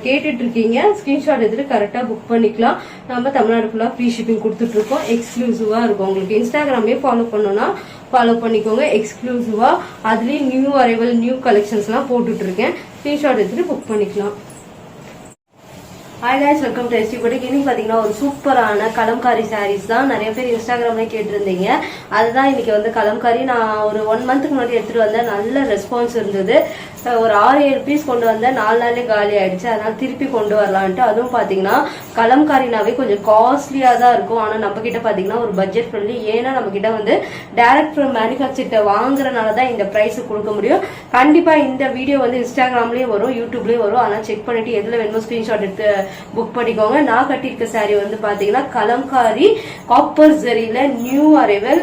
A: கேட்டுட்டு இருக்கீங்க. ஸ்கிரீன்ஷாட் எடுத்துட்டு கரெக்டா புக் பண்ணிக்கலாம். நம்ம தமிழ்நாடு ஃபுல்லா ஃப்ரீ ஷிப்பிங் கொடுத்துட்டு இருக்கோம். எக்ஸ்க்ளூசிவா இருக்கும். உங்களுக்கு இன்ஸ்டாகிராமே ஃபாலோ பண்ணணும்னா ஃபாலோ பண்ணிக்கோங்க. எக்ஸ்க்ளூசிவா அதுலயும் நியூ அரைவல் நியூ கலெக்ஷன்ஸ் எல்லாம் போட்டுட்டு இருக்கேன். ஸ்கிரீன்ஷாட் எடுத்துட்டு புக் பண்ணிக்கலாம். Hi guys, welcome to SD boutique. இன்னைக்கு பாத்தீங்கன்னா ஒரு சூப்பரான கலம்காரி சாரீஸ் தான் நிறைய பேர் இன்ஸ்டாகிராம்ல கேட்டிருந்தீங்க. அதுதான் இன்னைக்கு வந்து கலம்காரி. நான் ஒரு 1 மந்த்துக்கு முன்னாடி எடுத்துட்டு வந்தேன். நல்ல ரெஸ்பான்ஸ் இருந்தது. ஒரு 6-7 பீஸ் கொண்டு வந்தேன். 4 நாள்லயே காலி ஆயிடுச்சு. அதனால திருப்பி கொண்டு வரலான்ட்டு. அதுவும் பாத்தீங்கன்னா கலம்காரினாவே கொஞ்சம் காஸ்ட்லியா தான் இருக்கும். ஆனா நம்ம கிட்ட பாத்தீங்கன்னா ஒரு பட்ஜெட் ஃப்ரெண்ட்லி. ஏன்னா நம்ம கிட்ட வந்து டைரக்ட் ஃப்ரம் மேனுஃபேக்சர்ட்ட வாங்குறதுனாலதான் இந்த பிரைஸ் கொடுக்க முடியும். கண்டிப்பா இந்த வீடியோ வந்து இன்ஸ்டாகிராம்லயே வரும், யூடியூப்லயே வரும். ஆனா செக் பண்ணிட்டு எதுல வேணுமோ ஸ்கிரீன்ஷாட் எடுத்து புக் பண்ணிக்கோங்க. நான் கட்டியிருக்க சாரி வந்து பாத்தீங்கன்னா கலம்காரி காப்பர் ஜரியில நியூ அரைவல்.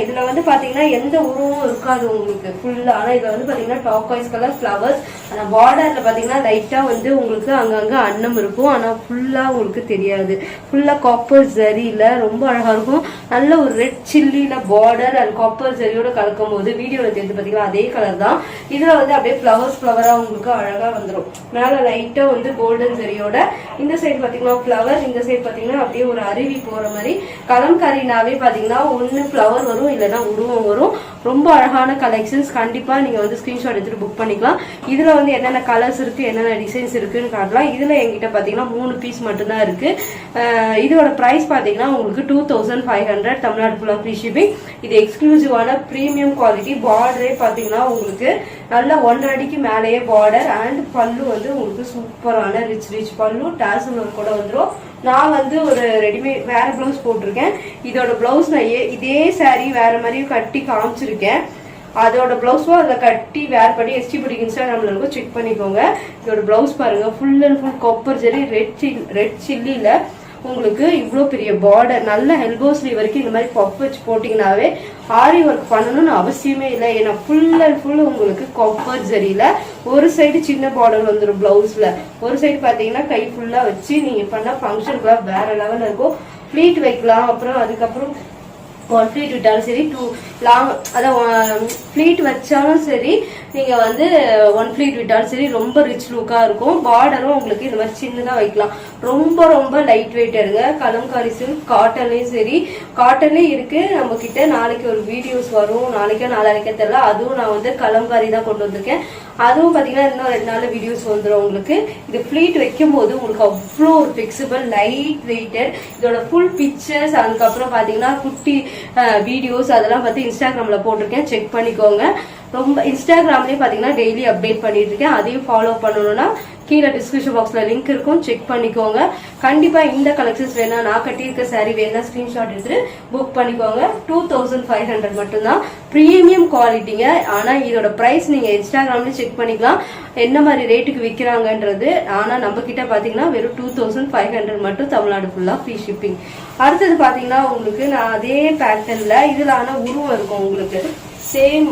A: இதுல வந்து பாத்தீங்கன்னா எந்த உருவமும் இருக்காது உங்களுக்கு ஃபுல்லா. ஆனா இதுல வந்து பாத்தீங்கன்னா டாப் வைஸ் கலர் ஃபிளவர்ஸ். ஆனா பார்டர்ல பாத்தீங்கன்னா லைட்டா வந்து உங்களுக்கு அங்கங்க அன்னம் இருக்கும். ஆனா ஃபுல்லா உங்களுக்கு தெரியாது. ஃபுல்லா காப்பர் ஜரியில ரொம்ப அழகா இருக்கும். நல்ல ஒரு ரெட் சில்லில பார்டர் அண்ட் காப்பர் ஜரியோட கலக்கும் போது வீடியோல தெரிஞ்சு பாத்தீங்கன்னா அதே கலர் தான். இதுல வந்து அப்படியே ஃபிளவரா உங்களுக்கு அழகா வந்துடும். மேல லைட்டா வந்து கோல்டன் ஜரியோட. இந்த சைடு பாத்தீங்கன்னா ஃபிளவர், இந்த சைடு பாத்தீங்கன்னா அப்படியே ஒரு அருவி போற மாதிரி. கலம்காரினாவே பாத்தீங்கன்னா ஒண்ணு ஃபிளவர் வரும், இல்லைன்னா உருவம் வரும். ரொம்ப அழகான கலெக்ஷன்ஸ். கண்டிப்பா நீங்க வந்து ஸ்கிரீன்ஷாட் எடுத்துட்டு புக் பண்ணிக்கலாம். இதுல வந்து என்னென்ன கலர்ஸ் இருக்கு, என்னென்ன டிசைன்ஸ் இருக்குன்னு காட்டலாம். இதுல என்கிட்ட பாத்தீங்கன்னா 3 பீஸ் மட்டும்தான் இருக்கு. இதோட பிரைஸ் பாத்தீங்கன்னா உங்களுக்கு 2500, தமிழ்நாடு ஃபுல்லா ஃப்ரீ ஷிப்பிங். இது எக்ஸ்க்ளூசிவான பிரீமியம் குவாலிட்டி. பார்டரே பாத்தீங்கன்னா உங்களுக்கு நல்ல 1.5 அடிக்கு மேலேயே பார்டர் அண்ட் பல்லு வந்து உங்களுக்கு சூப்பரான ரிச் பல்லு டாசல் ஒர்க் கூட வந்துடும். நான் வந்து ஒரு ரெடிமேட் வேற பிளவுஸ் போட்டிருக்கேன். இதோட பிளவுஸ் நான் இதே சாரி வேற மாதிரியும் கட்டி காமிச்சிருக்கேன். அதோட பிளவுஸும் அதுல கட்டி வேர் பண்ணி எஸ்டி புட்டிக் இன்ஸ்டாகிராம்ல இருக்கும், செக் பண்ணிக்கோங்க. இதோட பிளவுஸ் பாருங்க, full and full copper zari red சில்லில உங்களுக்கு இவ்வளோ பெரிய பார்டர். நல்ல எல்போ ஸ்லீவ் வரைக்கும் இந்த மாதிரி பஃப் வச்சு போட்டீங்கன்னாவே ஆரி ஒர்க் பண்ணணும்னு அவசியமே இல்லை. ஏன்னா ஃபுல் அண்ட் ஃபுல் உங்களுக்கு காப்பர் ஜரியில ஒரு சைடு சின்ன பார்டர் வந்துடும் பிளவுஸ்ல, ஒரு சைடு பாத்தீங்கன்னா கை ஃபுல்லா வச்சு நீங்க பண்ண ஃபங்க்ஷனுக்குலாம் வேற லெவல் இருக்கும். ஃபிளீட் வைக்கலாம். அப்புறம் அதுக்கப்புறம் 1 ஃபிளீட் விட்டாலும் சரி, 2 லாங் அதான் ஃபிளீட் வச்சாலும் சரி, நீங்க வந்து 1 ஃபிளீட் விட்டாலும் சரி, ரொம்ப ரிச் லுக்கா இருக்கும். பார்டரும் உங்களுக்கு இந்த மாதிரி சின்னதா வைக்கலாம். ரொம்ப லைட் வெயிட் இருங்க. கலம்காரி சில்க் காட்டன்லயும் சரி, காட்டன்லயும் இருக்கு நம்ம கிட்ட. நாளைக்கு ஒரு வீடியோஸ் வரும், நாளைக்கே தெரியல. அதுவும் நான் வந்து கலம்காரி தான் கொண்டு வந்திருக்கேன். அதுவும் பாத்தீங்கன்னா இன்னும் 2 நாள் வீடியோஸ் வந்துடும் உங்களுக்கு. இது ஃபிளீட் வைக்கும் போது உங்களுக்கு அவ்வளோ ஒரு ஃபிளெக்சிபிள் லைட் வெயிட்டட். இதோட ஃபுல் பிக்சர்ஸ் அதுக்கப்புறம் பாத்தீங்கன்னா குட்டி வீடியோஸ் அதெல்லாம் பார்த்து இன்ஸ்டாகிராம்ல போட்டிருக்கேன், செக் பண்ணிக்கோங்க. ரொம்ப இன்ஸ்டாகிராம்லயே பாத்தீங்கன்னா டெய்லி அப்டேட் பண்ணிட்டு இருக்கேன். அதையும் ஃபாலோ பண்ணணும்னா கீழே டிஸ்கிரிப்ஷன் பாக்ஸ்ல லிங்க் இருக்கும், செக் பண்ணிக்கோங்க. கண்டிப்பா இந்த கலெக்ஷன்ஸ் வேணா, நான் கட்டியிருக்க சாரி வேணா ஸ்கிரீன்ஷாட் எடுத்து புக் பண்ணிக்கோங்க. 2500 மட்டும்தான், பிரீமியம் குவாலிட்டிங்க. ஆனா இதோட பிரைஸ் நீங்க இன்ஸ்டாகிராம்ல செக் பண்ணிக்கலாம் என்ன மாதிரி ரேட்டுக்கு விற்கிறாங்கன்றது. ஆனா நம்ம கிட்ட பாத்தீங்கன்னா வெறும் 2500 மட்டும், தமிழ்நாடு ஃபுல்லா ஃப்ரீ ஷிப்பிங். அடுத்தது பாத்தீங்கன்னா உங்களுக்கு நான் அதே பேட்டர்ன்ல இதுல ஆனா உருவம் இருக்கும் உங்களுக்கு சேம்.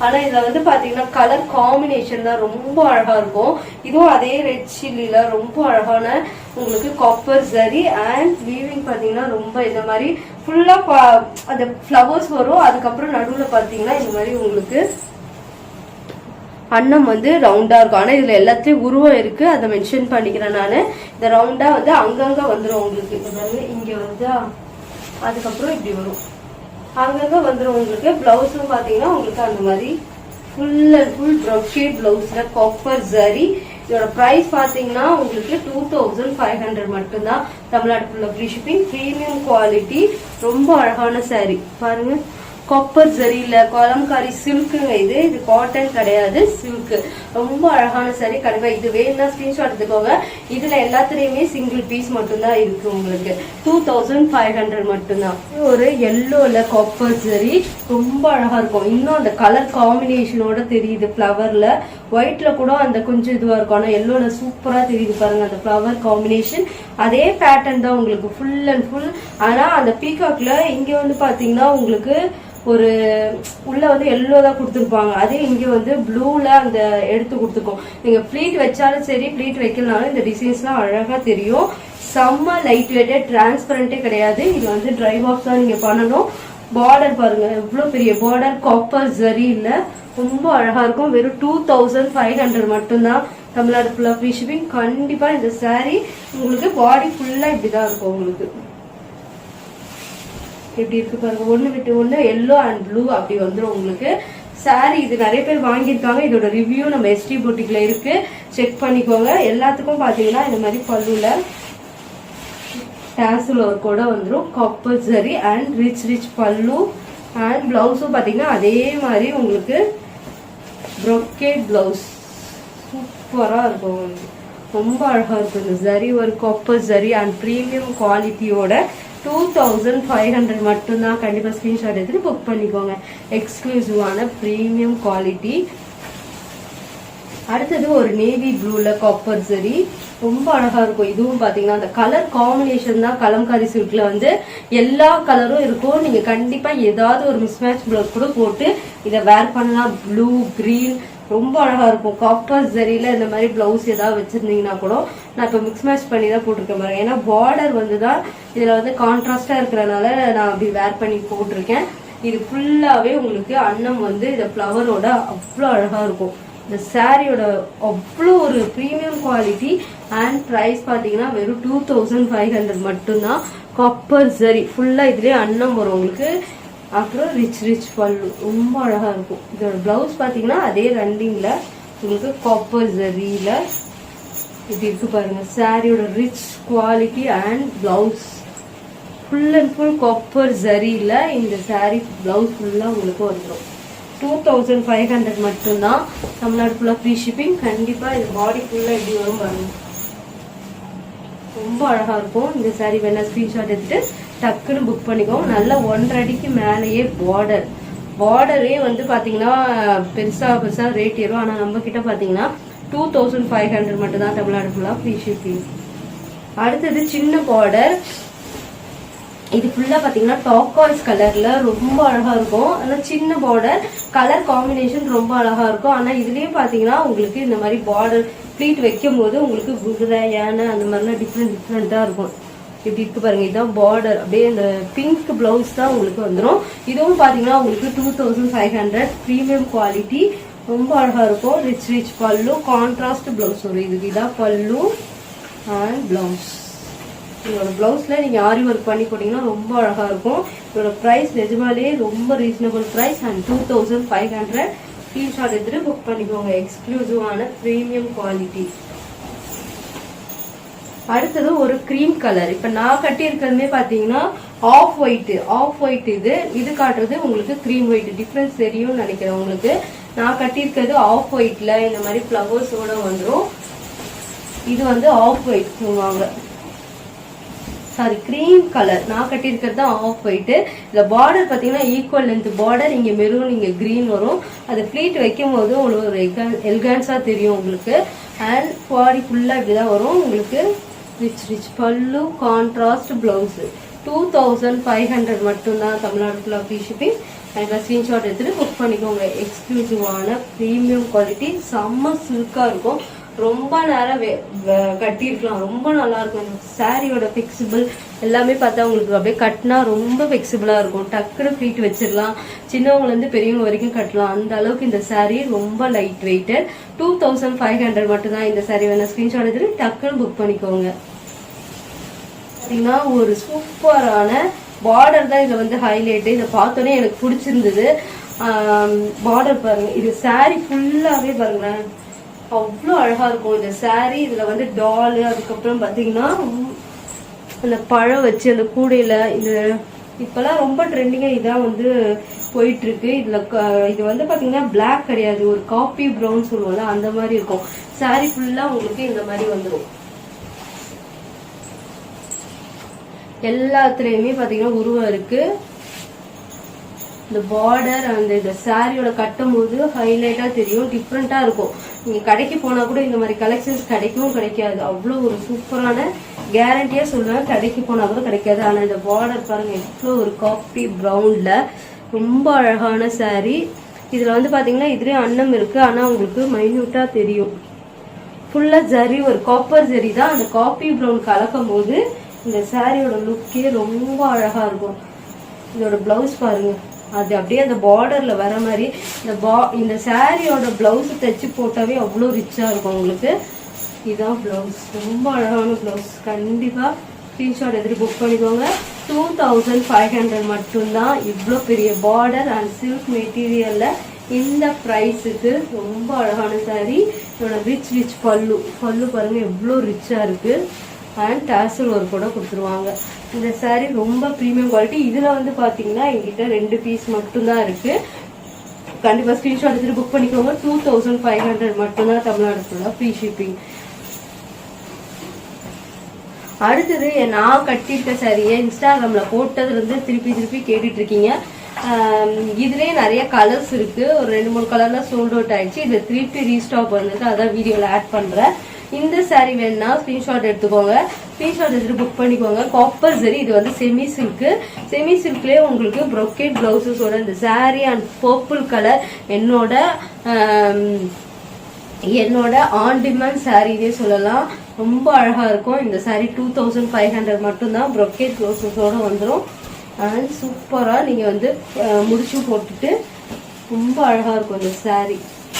A: ஆனா இதுல வந்து பாத்தீங்கன்னா கலர் காம்பினேஷன் தான் ரொம்ப அழகா இருக்கும். இதுவும் அதே ரெட் சில்லில ரொம்ப அழகான உங்களுக்கு காப்பர் ஜரி அண்ட் வீவிங் பாத்தீங்கன்னா ரொம்ப இந்த மாதிரி ஃபுல்லா அந்த ஃபிளவர்ஸ் வரும். அதுக்கப்புறம் நடுவுல பாத்தீங்கன்னா இந்த மாதிரி உங்களுக்கு அன்னம் வந்து ரவுண்டா இருக்கும். ஆனா இதுல எல்லாத்துலயும் உருவம் இருக்கு, அதை மென்ஷன் பண்ணிக்கிறேன் நானு. இந்த ரவுண்டா வந்து அங்கங்க வந்துடும் உங்களுக்கு. இங்க வந்து அதுக்கப்புறம் இப்படி வரும், அங்கங்க வந்துடும் உங்களுக்கு. பிளவுஸும் பாத்தீங்கன்னா உங்களுக்கு அந்த மாதிரி ஃபுல் அண்ட் ஃபுல் ப்ரொஷேட் பிளவுஸ்ல காப்பர் ஜரி. இதோட பிரைஸ் பாத்தீங்கன்னா உங்களுக்கு 2500 மட்டும்தான், தமிழ்நாடு ஃபுல்லா ஃப்ரீ ஷிப்பிங். பிரீமியம் குவாலிட்டி, ரொம்ப அழகான சாரி பாருங்க. காப்பர் ஜரியில கலம்காரி சில்க்குங்க. இது காட்டன் கிடையாது, சில்க். ரொம்ப அழகான சாரி. கண்டிப்பா இது வேணும்னா ஸ்கிரீன்ஷாட் எடுத்துக்கோங்க. இதுல எல்லாத்துலயுமே சிங்கிள் பீஸ் மட்டும்தான் இருக்கு உங்களுக்கு. 2500 மட்டும்தான். ஒரு எல்லோல காப்பர் ஜரி ரொம்ப அழகா இருக்கும். இன்னும் அந்த கலர் காம்பினேஷனோட தெரியுது. ஃபிளவர்ல ஒயிட்ல கூட அந்த கொஞ்சம் இதுவா இருக்கும். ஆனா எல்லோல சூப்பரா தெரியுது பாருங்க அந்த ஃப்ளவர் காம்பினேஷன். அதே பேட்டர்ன் தான் உங்களுக்கு ஃபுல் அண்ட் ஃபுல். ஆனா அந்த பீகாக்ல இங்க வந்து பாத்தீங்கன்னா உங்களுக்கு ஒரு உள்ள வந்து எல்லோ தான் கொடுத்துருப்பாங்க. அதே இங்க வந்து ப்ளூல அந்த எடுத்து கொடுத்துருக்கோம். நீங்க ப்ளீட் வச்சாலும் சரி ப்ளீட் வைக்கலனாலும் இந்த டிசைன்ஸ்லாம் அழகா தெரியும். செம்ம லைட் வெயிட்டட், டிரான்ஸ்பரண்டே கிடையாது. இது வந்து ட்ரை வாஷ் தான் நீங்க பண்ணணும். பார்டர் பாருங்க எவ்வளவு பெரிய பார்டர், காப்பர் ஜரி இல்ல, ரொம்ப அழகா இருக்கும். வெறும் 2500 மட்டும்தான். தமிழ்நாடு ஃபுல்லா ஃப்ரீ ஷிப்பிங். கண்டிப்பா இந்த சாரீ உங்களுக்கு பாடி ஃபுல்லா இப்படிதான் இருக்கும். உங்களுக்கு எப்படி இருக்கு பாருங்க, ஒண்ணு விட்டு ஒண்ணு எல்லோ அண்ட் ப்ளூ அப்படி வந்துடும் உங்களுக்கு சாரி. இது நிறைய பேர் வாங்கியிருக்காங்க. இதோட ரிவ்யூ நம்ம எஸ்டி பொட்டிக்ல இருக்கு, செக் பண்ணிக்கோங்க. எல்லாத்துக்கும் பாத்தீங்கன்னா இந்த மாதிரி பல்லுல டாசல் ஒர்க்கோட வந்துடும். காப்பர் ஜரி அண்ட் ரிச் பல்லு அண்ட் பிளவுஸும் பாத்தீங்கன்னா அதே மாதிரி உங்களுக்கு ப்ரொக்கேட் பிளவுஸ் சூப்பரா இருக்கும். ரொம்ப அழகா இருக்கும் இந்த zari work, copper zari and premium குவாலிட்டியோட 2500 மட்டும்தான். கண்டிப்பா ஸ்கிரீன்ஷாட் எடுத்துட்டு புக் பண்ணிக்கோங்க. எக்ஸ்க்ளூசிவான பிரீமியம் குவாலிட்டி. அடுத்தது ஒரு நேவி ப்ளூல காப்பர் ஜரி, ரொம்ப அழகா இருக்கும். இதுவும் பாத்தீங்கன்னா அந்த கலர் காம்பினேஷன் தான் கலம்காரி சில்க்ல வந்து எல்லா கலரும் இருக்கும். நீங்க கண்டிப்பா ஏதாவது ஒரு மிஸ்மேட்ச் பிளவுஸ் கூட போட்டு இதை வேர் பண்ணலாம். ப்ளூ கிரீன் ரொம்ப அழகா இருக்கும். காப்பர் ஜரியில இந்த மாதிரி பிளவுஸ் ஏதாவது வச்சிருந்தீங்கன்னா கூட, நான் இப்ப மிக்ஸ் மேட்ச் பண்ணி தான் போட்டிருக்கேன் பாருங்க. ஏன்னா பார்டர் வந்துதான் இதுல வந்து கான்ட்ராஸ்டா இருக்கிறதுனால நான் அப்படி வேர் பண்ணி போட்டிருக்கேன். இது ஃபுல்லாவே உங்களுக்கு அன்னம் வந்து இந்த ஃபிளவரோட அவ்வளோ அழகா இருக்கும். இந்த சாரியோட அவ்வளோ ஒரு ப்ரீமியம் குவாலிட்டி அண்ட் ப்ரைஸ் பாத்தீங்கன்னா வெறும் 2500 மட்டும்தான். காப்பர் ஜரி ஃபுல்லா இதுலயே அன்னம் வரும் உங்களுக்கு. அப்புறம் ரிச் பல்லு ரொம்ப அழகா இருக்கும். இதோட பிளவுஸ் பாத்தீங்கன்னா அதே ரன்னிங்ல உங்களுக்கு காப்பர் ஜரியில இப்படி இருக்கு பாருங்க. சாரியோட rich quality and blouse full and full copper ஜரியில இந்த சாரி பிளவுஸ் ஃபுல்லா உங்களுக்கு வந்துடும். 2500 மட்டும்தான். தமிழ்நாடு ஃபுல்லா ஃப்ரீ ஷிப்பிங். கண்டிப்பா இது பாடி ஃபுல்லா எப்படி வரும் பாருங்க, ரொம்ப அழகா இருக்கும். இந்த சாரி வேணா ஸ்கிரீன்ஷாட் எடுத்துட்டு டக்குன்னு புக் பண்ணிக்கோங்க. நல்ல 1.5 அடிக்கு மேலேயே பார்டரே வந்து பாத்தீங்கன்னா பெருசா ரேட் ஏறும். ஆனா நம்ம கிட்ட பாத்தீங்கன்னா 2500 மட்டும் தான். தமிழ்நாடு ஃபுல்லா ஃப்ரீ ஷிப்பிங். அடுத்தது சின்ன பார்டர். இது ஃபுல்லா பாத்தீங்கன்னா டாக்காய்ஸ் கலர்ல ரொம்ப அழகா இருக்கும். ஆனா சின்ன பார்டர், கலர் காம்பினேஷன் ரொம்ப அழகா இருக்கும். ஆனா இதுலயும் பாத்தீங்கன்னா உங்களுக்கு இந்த மாதிரி பார்டர் ப்ளீட் வைக்கும் போது உங்களுக்கு குதிரை யானை அந்த மாதிரிலாம் டிஃப்ரெண்டா இருக்கும். இப்படி இருக்கு பாருங்க. இதுதான் பார்டர். அப்படியே இந்த பிங்க் பிளவுஸ் தான் உங்களுக்கு வந்துடும். இதுவும் பாத்தீங்கன்னா உங்களுக்கு 2500 பிரீமியம் குவாலிட்டி. ரொம்ப அழகா இருக்கும். ரிச் பல்லு, கான்ட்ராஸ்ட் பிளவுஸ் வரும். இதுதான் பல்லு அண்ட் பிளவுஸ். இதோட பிளவுஸ்ல நீங்க ஆரி ஒர்க் பண்ணி போட்டீங்கன்னா ரொம்ப அழகா இருக்கும். இதோட பிரைஸ் நிஜமாலே ரொம்ப ரீசனபிள் பிரைஸ் அண்ட் 2500. ஸ்கிரீன்ஷாட் எடுத்துட்டு புக் பண்ணிக்கோங்க. எக்ஸ்க்ளூசிவான பிரீமியம் குவாலிட்டி. அடுத்தது ஒரு கிரீம் கலர். இப்ப நான் கட்டி இருக்கிறதுமே பாத்தீங்கன்னா ஆஃப் ஒயிட். இது காட்டுறது உங்களுக்கு கிரீம் ஒயிட். டிஃபரன்ஸ் தெரியும் நினைக்கிறேன் உங்களுக்கு. நான் கட்டி இருக்கிறது ஆஃப் ஒயிட்ல இந்த மாதிரி பிளவர்ஸோட வந்துடும். இது வந்து ஆஃப் ஒயிட் சொல்லுவாங்க, சாரி கிரீம் கலர். நான் கட்டி இருக்கிறது தான் ஆஃப் ஒயிட். இந்த பார்டர் பாத்தீங்கன்னா ஈக்குவல் லென்த் பார்டர். இங்க மெரூன், இங்க கிரீன் வரும். அது பிளீட் வைக்கும் போது உங்களுக்கு ஒரு எல்கான்ஸா தெரியும் உங்களுக்கு. அண்ட் பாடி ஃபுல்லா இப்படிதான் வரும் உங்களுக்கு. ரிச் பல்லு, கான்ட்ராஸ்ட் பிளவுஸ். 2500 மட்டும்தான். தமிழ்நாடு ஃபுல்லா ஃப்ரீ ஷிப்பிங். ஸ்கிரீன்ஷாட் எடுத்துட்டு புக் பண்ணிக்கோங்க. எக்ஸ்க்ளூசிவான பிரீமியம் குவாலிட்டி. செம்ம சில்கா இருக்கும். ரொம்ப நேரம் கட்டிருக்கலாம். ரொம்ப நல்லா இருக்கும். இந்த சாரியோட ஃபிளெக்சிபிள் எல்லாமே பார்த்தா உங்களுக்கு அப்படியே கட்டினா ரொம்ப ஃபிளெக்சிபிளா இருக்கும். டக்குனு ஃப்ளீட் வச்சிடலாம். சின்னவங்க இருந்து பெரியவங்க வரைக்கும் கட்டலாம். அந்த அளவுக்கு இந்த சாரி ரொம்ப லைட் வெயிட்டட். 2500 மட்டும்தான். இந்த சாரி வேணா ஸ்கிரீன்ஷாட் எடுத்துட்டு டக்குன்னு புக் பண்ணிக்கோங்க. பாத்தீங்கன்னா ஒரு சூப்பரான பார்டர் தான் இதுல வந்து ஹைலைட். இதை பார்த்தோன்னே எனக்கு பிடிச்சிருந்தது. பார்டர் பாருங்க. இது சாரி ஃபுல்லாவே பாருங்களேன் அவ்வளோ அழகா இருக்கும் இந்த சாரி. இதுல வந்து டால், அதுக்கப்புறம் பாத்தீங்கன்னா அந்த பழம் வச்சு அந்த கூடையில இது இப்பெல்லாம் ரொம்ப ட்ரெண்டிங்கா இதான் வந்து போயிட்டு இருக்கு. இதுல இது வந்து பாத்தீங்கன்னா பிளாக் கிடையாது, ஒரு காபி ப்ரௌன் சொல்லுவோம்ல அந்த மாதிரி இருக்கும். சாரி ஃபுல்லா உங்களுக்கு இந்த மாதிரி வந்துடும். எல்லாத்துலயுமே பாத்தீங்கன்னா உருவம் இருக்கு. இந்த பார்டர் அந்த இந்த சாரியோட கட்டும் போது ஹைலைட்டா தெரியும், டிஃப்ரெண்டா இருக்கும். நீங்க கடைக்கு போனா கூட இந்த மாதிரி கலெக்ஷன்ஸ் கிடைக்காது. அவ்வளோ ஒரு சூப்பரான கேரண்டியா சொல்லுவேன், கடைக்கு போனா கூட கிடைக்காது. ஆனா இந்த பார்டர் பாருங்க எவ்வளோ ஒரு காப்பி ப்ரௌன்ல ரொம்ப அழகான சாரி. இதுல வந்து பாத்தீங்கன்னா இதுலயும் அன்னம் இருக்கு, ஆனா உங்களுக்கு மைன்யூட்டா தெரியும். ஃபுல்லா ஜரி, ஒரு காப்பர் ஜரி தான். அந்த காப்பி ப்ரௌன் கலக்கும் போது இந்த சாரியோட லுக்கே ரொம்ப அழகா இருக்கும். இதோட பிளவுஸ் பாருங்க, அது அப்படியே அந்த பார்டர்ல வர மாதிரி இந்த சாரியோட பிளவுஸ் தைச்சு போட்டாவே அவ்வளோ ரிச்சா இருக்கும் உங்களுக்கு. இதுதான் பிளவுஸ், ரொம்ப அழகான பிளவுஸ். கண்டிப்பா ஸ்கிரீன்ஷாட் எடுத்து புக் பண்ணிக்கோங்க. 2500 மட்டும்தான். இவ்வளோ பெரிய பார்டர் அண்ட் சில்க் மெட்டீரியல்ல இந்த பிரைஸுக்கு ரொம்ப அழகான சாரி. இதோட ரிச் பல்லு பாருங்க எவ்வளோ ரிச்சா இருக்கு. அண்ட் டாசல் ஒர்க் கூட கொடுத்துருவாங்க. இந்த சாரி ரொம்ப ப்ரீமியம் குவாலிட்டி. இதுல வந்து பாத்தீங்கன்னா எங்கிட்ட 2 பீஸ் மட்டும்தான் இருக்கு. கண்டிப்பா ஸ்கிரீன்ஷாட் எடுத்து புக் பண்ணிக்கோங்க. 2500 மட்டும்தான், தமிழ்நாடு ஃபுல்லா ஃப்ரீ ஷிப்பிங். அடுத்தது நான் கட்டிருக்க சாரியை இன்ஸ்டாகிராம்ல போட்டதுல இருந்து திருப்பி கேட்டுட்டு இருக்கீங்க. இதுலயே நிறைய கலர்ஸ் இருக்கு. ஒரு 2-3 கலர்ல சோல்ட் அவுட் ஆயிடுச்சு. இது திருப்பி ரீஸ்டாக் வந்துருக்கு, அதான் வீடியோல ஆட் பண்றேன். இந்த சாரி வேணும்னா ஸ்கிரீன்ஷாட் எடுத்துக்கோங்க. ஸ்கிரீன்ஷாட் எடுத்துட்டு புக் பண்ணிக்கோங்க. காப்பர் சரி, இது வந்து செமி சில்க்லயே உங்களுக்கு ப்ரொக்கேட் பிளவுசஸோட இந்த சாரி அண்ட் பர்பிள் கலர் என்னோட ஆன் டிமாண்ட் சாரினே சொல்லலாம். ரொம்ப அழகா இருக்கும் இந்த சாரி. 2500 மட்டும்தான். ப்ரொக்கேட் பிளவுசஸோட வந்துடும். அண்ட் சூப்பரா நீங்க வந்து முடிச்சு போட்டுட்டு ரொம்ப அழகா இருக்கும் இந்த சாரி.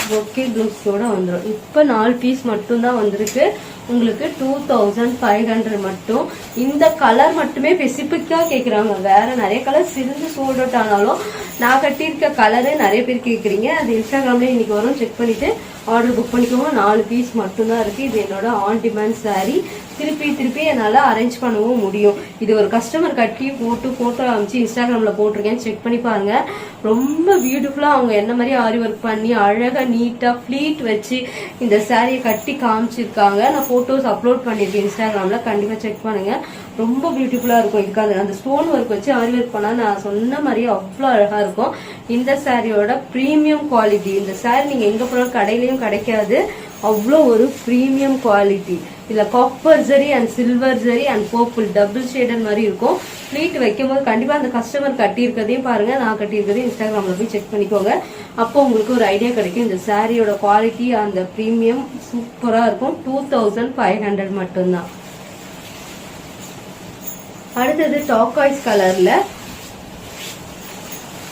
A: பொக்கே பிளவுஸோட வந்துடும். இப்போ 4 பீஸ் மட்டும்தான் வந்திருக்கு. உங்களுக்கு 2500 மட்டும். இந்த கலர் மட்டுமே ஸ்பெசிபிக்கா கேக்குறாங்க. வேற நிறைய கலர்ஸ் இருந்து சோல்ட் அவுட் ஆனாலும் நான் கட்டியிருக்க கலரு நிறைய பேர் கேக்குறீங்க. அது இன்ஸ்டாகிராம்ல இன்னைக்கு வரும், செக் பண்ணிட்டு ஆர்டர் புக் பண்ணிக்கோங்க. 4 பீஸ் மட்டும்தான் இருக்கு. இது என்னோட ஆன் டிமாண்ட் சாரி. திருப்பி என்னால அரேஞ்ச் பண்ணவும் முடியும். இது ஒரு கஸ்டமர் கட்டி போட்டோ அமைச்சு இன்ஸ்டாகிராம்ல போட்டிருக்கேன், செக் பண்ணி பாருங்க. ரொம்ப பியூட்டிஃபுல்லா அவங்க என்ன மாதிரி ஆரி ஒர்க் பண்ணி அழகா நீட்டா ஃபிளீட் வச்சு இந்த சாரியை கட்டி காமிச்சிருக்காங்க. நான் போட்டோஸ் அப்லோட் பண்ணிருக்கேன் இன்ஸ்டாகிராம்ல, கண்டிப்பா செக் பண்ணுங்க. ரொம்ப பியூட்டிஃபுல்லா இருக்கும். இதுக்கு அந்த ஸ்டோன் ஒர்க் வச்சு ஆரி ஒர்க் பண்ணா நான் சொன்ன மாதிரியே அவ்வளோ அழகா இருக்கும். இந்த சாரியோட பிரீமியம் குவாலிட்டி. இந்த சாரி நீங்க எங்க போனாலும் கடையிலயும் கிடைக்காது. அவ்வளோ ஒரு பிரீமியம் குவாலிட்டி. இதுல copper zari and silver zari and purple double shaded மாதிரி இருக்கும். ஃபிளீட் வைக்கும் போது கண்டிப்பா அந்த கஸ்டமர் கட்டியிருக்கதையும் பாருங்க, நான் கட்டியிருக்கதையும் இன்ஸ்டாகிராம்ல போய் செக் பண்ணிக்கோங்க. அப்போ உங்களுக்கு ஒரு ஐடியா கிடைக்கும். இந்த சாரியோட குவாலிட்டி அந்த பிரீமியம் சூப்பரா இருக்கும். 2500 மட்டும்தான். அடுத்தது டாக்காய்ஸ் கலர்ல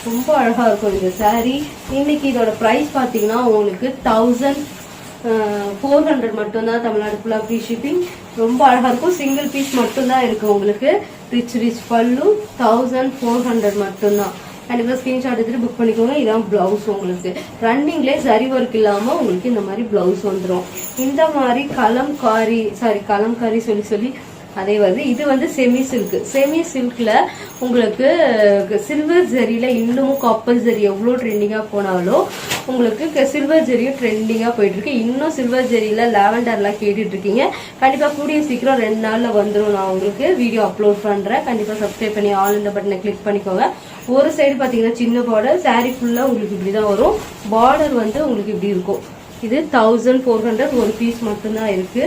A: ரொம்ப அழகா இருக்கும் இந்த சாரி. இன்னைக்கு இதோட பிரைஸ் பாத்தீங்கன்னா உங்களுக்கு 1400 மட்டும்தான். தமிழ்நாடு ஃபுல்லா ஃப்ரீ ஷிப்பிங். ரொம்ப அழகா இருக்கும். சிங்கிள் பீஸ் மட்டும்தான் இருக்கு உங்களுக்கு. ரிச் பல்லு. 1400 மட்டும்தான். கண்டிப்பா ஸ்கிரீன்ஷாட் எடுத்துட்டு புக் பண்ணிக்கோங்க. இதான் பிளவுஸ். உங்களுக்கு ரன்னிங்லேயே சரி ஒர்க் இல்லாம உங்களுக்கு இந்த மாதிரி பிளவுஸ் வந்துடும். இந்த மாதிரி கலம்காரி சொல்லி அதே வந்து இது வந்து செமி சில்க்ல உங்களுக்கு சில்வர் ஜரியில இன்னமும் காப்பர் ஜரி எவ்வளோ ட்ரெண்டிங்கா போனாலும் உங்களுக்கு சில்வர் ஜரியும் ட்ரெண்டிங்கா போயிட்டு இருக்கு. இன்னும் சில்வர் ஜரியில லாவெண்டர்லாம் கேட்டுட்டு இருக்கீங்க. கண்டிப்பா கூடிய சீக்கிரம் 2 நாள்ல வந்துடும். நான் உங்களுக்கு வீடியோ அப்லோட் பண்றேன். கண்டிப்பா சப்ஸ்கிரைப் பண்ணி ஆல் இந்த பட்டனை கிளிக் பண்ணிக்கோங்க. ஒரு சைடு பாத்தீங்கன்னா சின்ன பார்டர், சாரி ஃபுல்லா உங்களுக்கு இப்படிதான் வரும். பார்டர் வந்து உங்களுக்கு இப்படி இருக்கும். இது 1400 ஒரு பீஸ் மட்டும்தான் இருக்கு.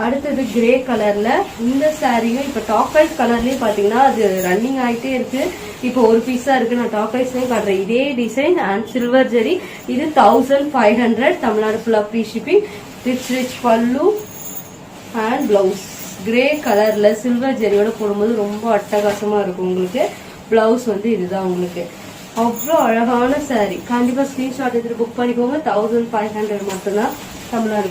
A: அடுத்தது கிரே கலர்ல இந்த சாரியும் இப்ப டாக்காய்ஸ் கலர்லயும் பாத்தீங்கன்னா அது ரன்னிங் ஆயிட்டே இருக்கு. இப்போ ஒரு பீஸா இருக்கு. நான் டாக்காய்ஸ்லயும் காட்டுறேன். இதே டிசைன் அண்ட் சில்வர் ஜெரி. இது 1500. தமிழ்நாடு ஃபுல்லா ஃப்ரீ ஷிப்பிங். ரிச் பல்லு அண்ட் பிளவுஸ். கிரே கலர்ல சில்வர் ஜெரியோட போடும்போது ரொம்ப அட்டகாசமா இருக்கும். உங்களுக்கு பிளவுஸ் வந்து இதுதான். உங்களுக்கு அவ்வளோ அழகான சாரி. கண்டிப்பா ஸ்கிரீன்ஷாட் எடுத்து புக் பண்ணிக்கோங்க. 1500 மட்டும்தான். தமிழ்நாடு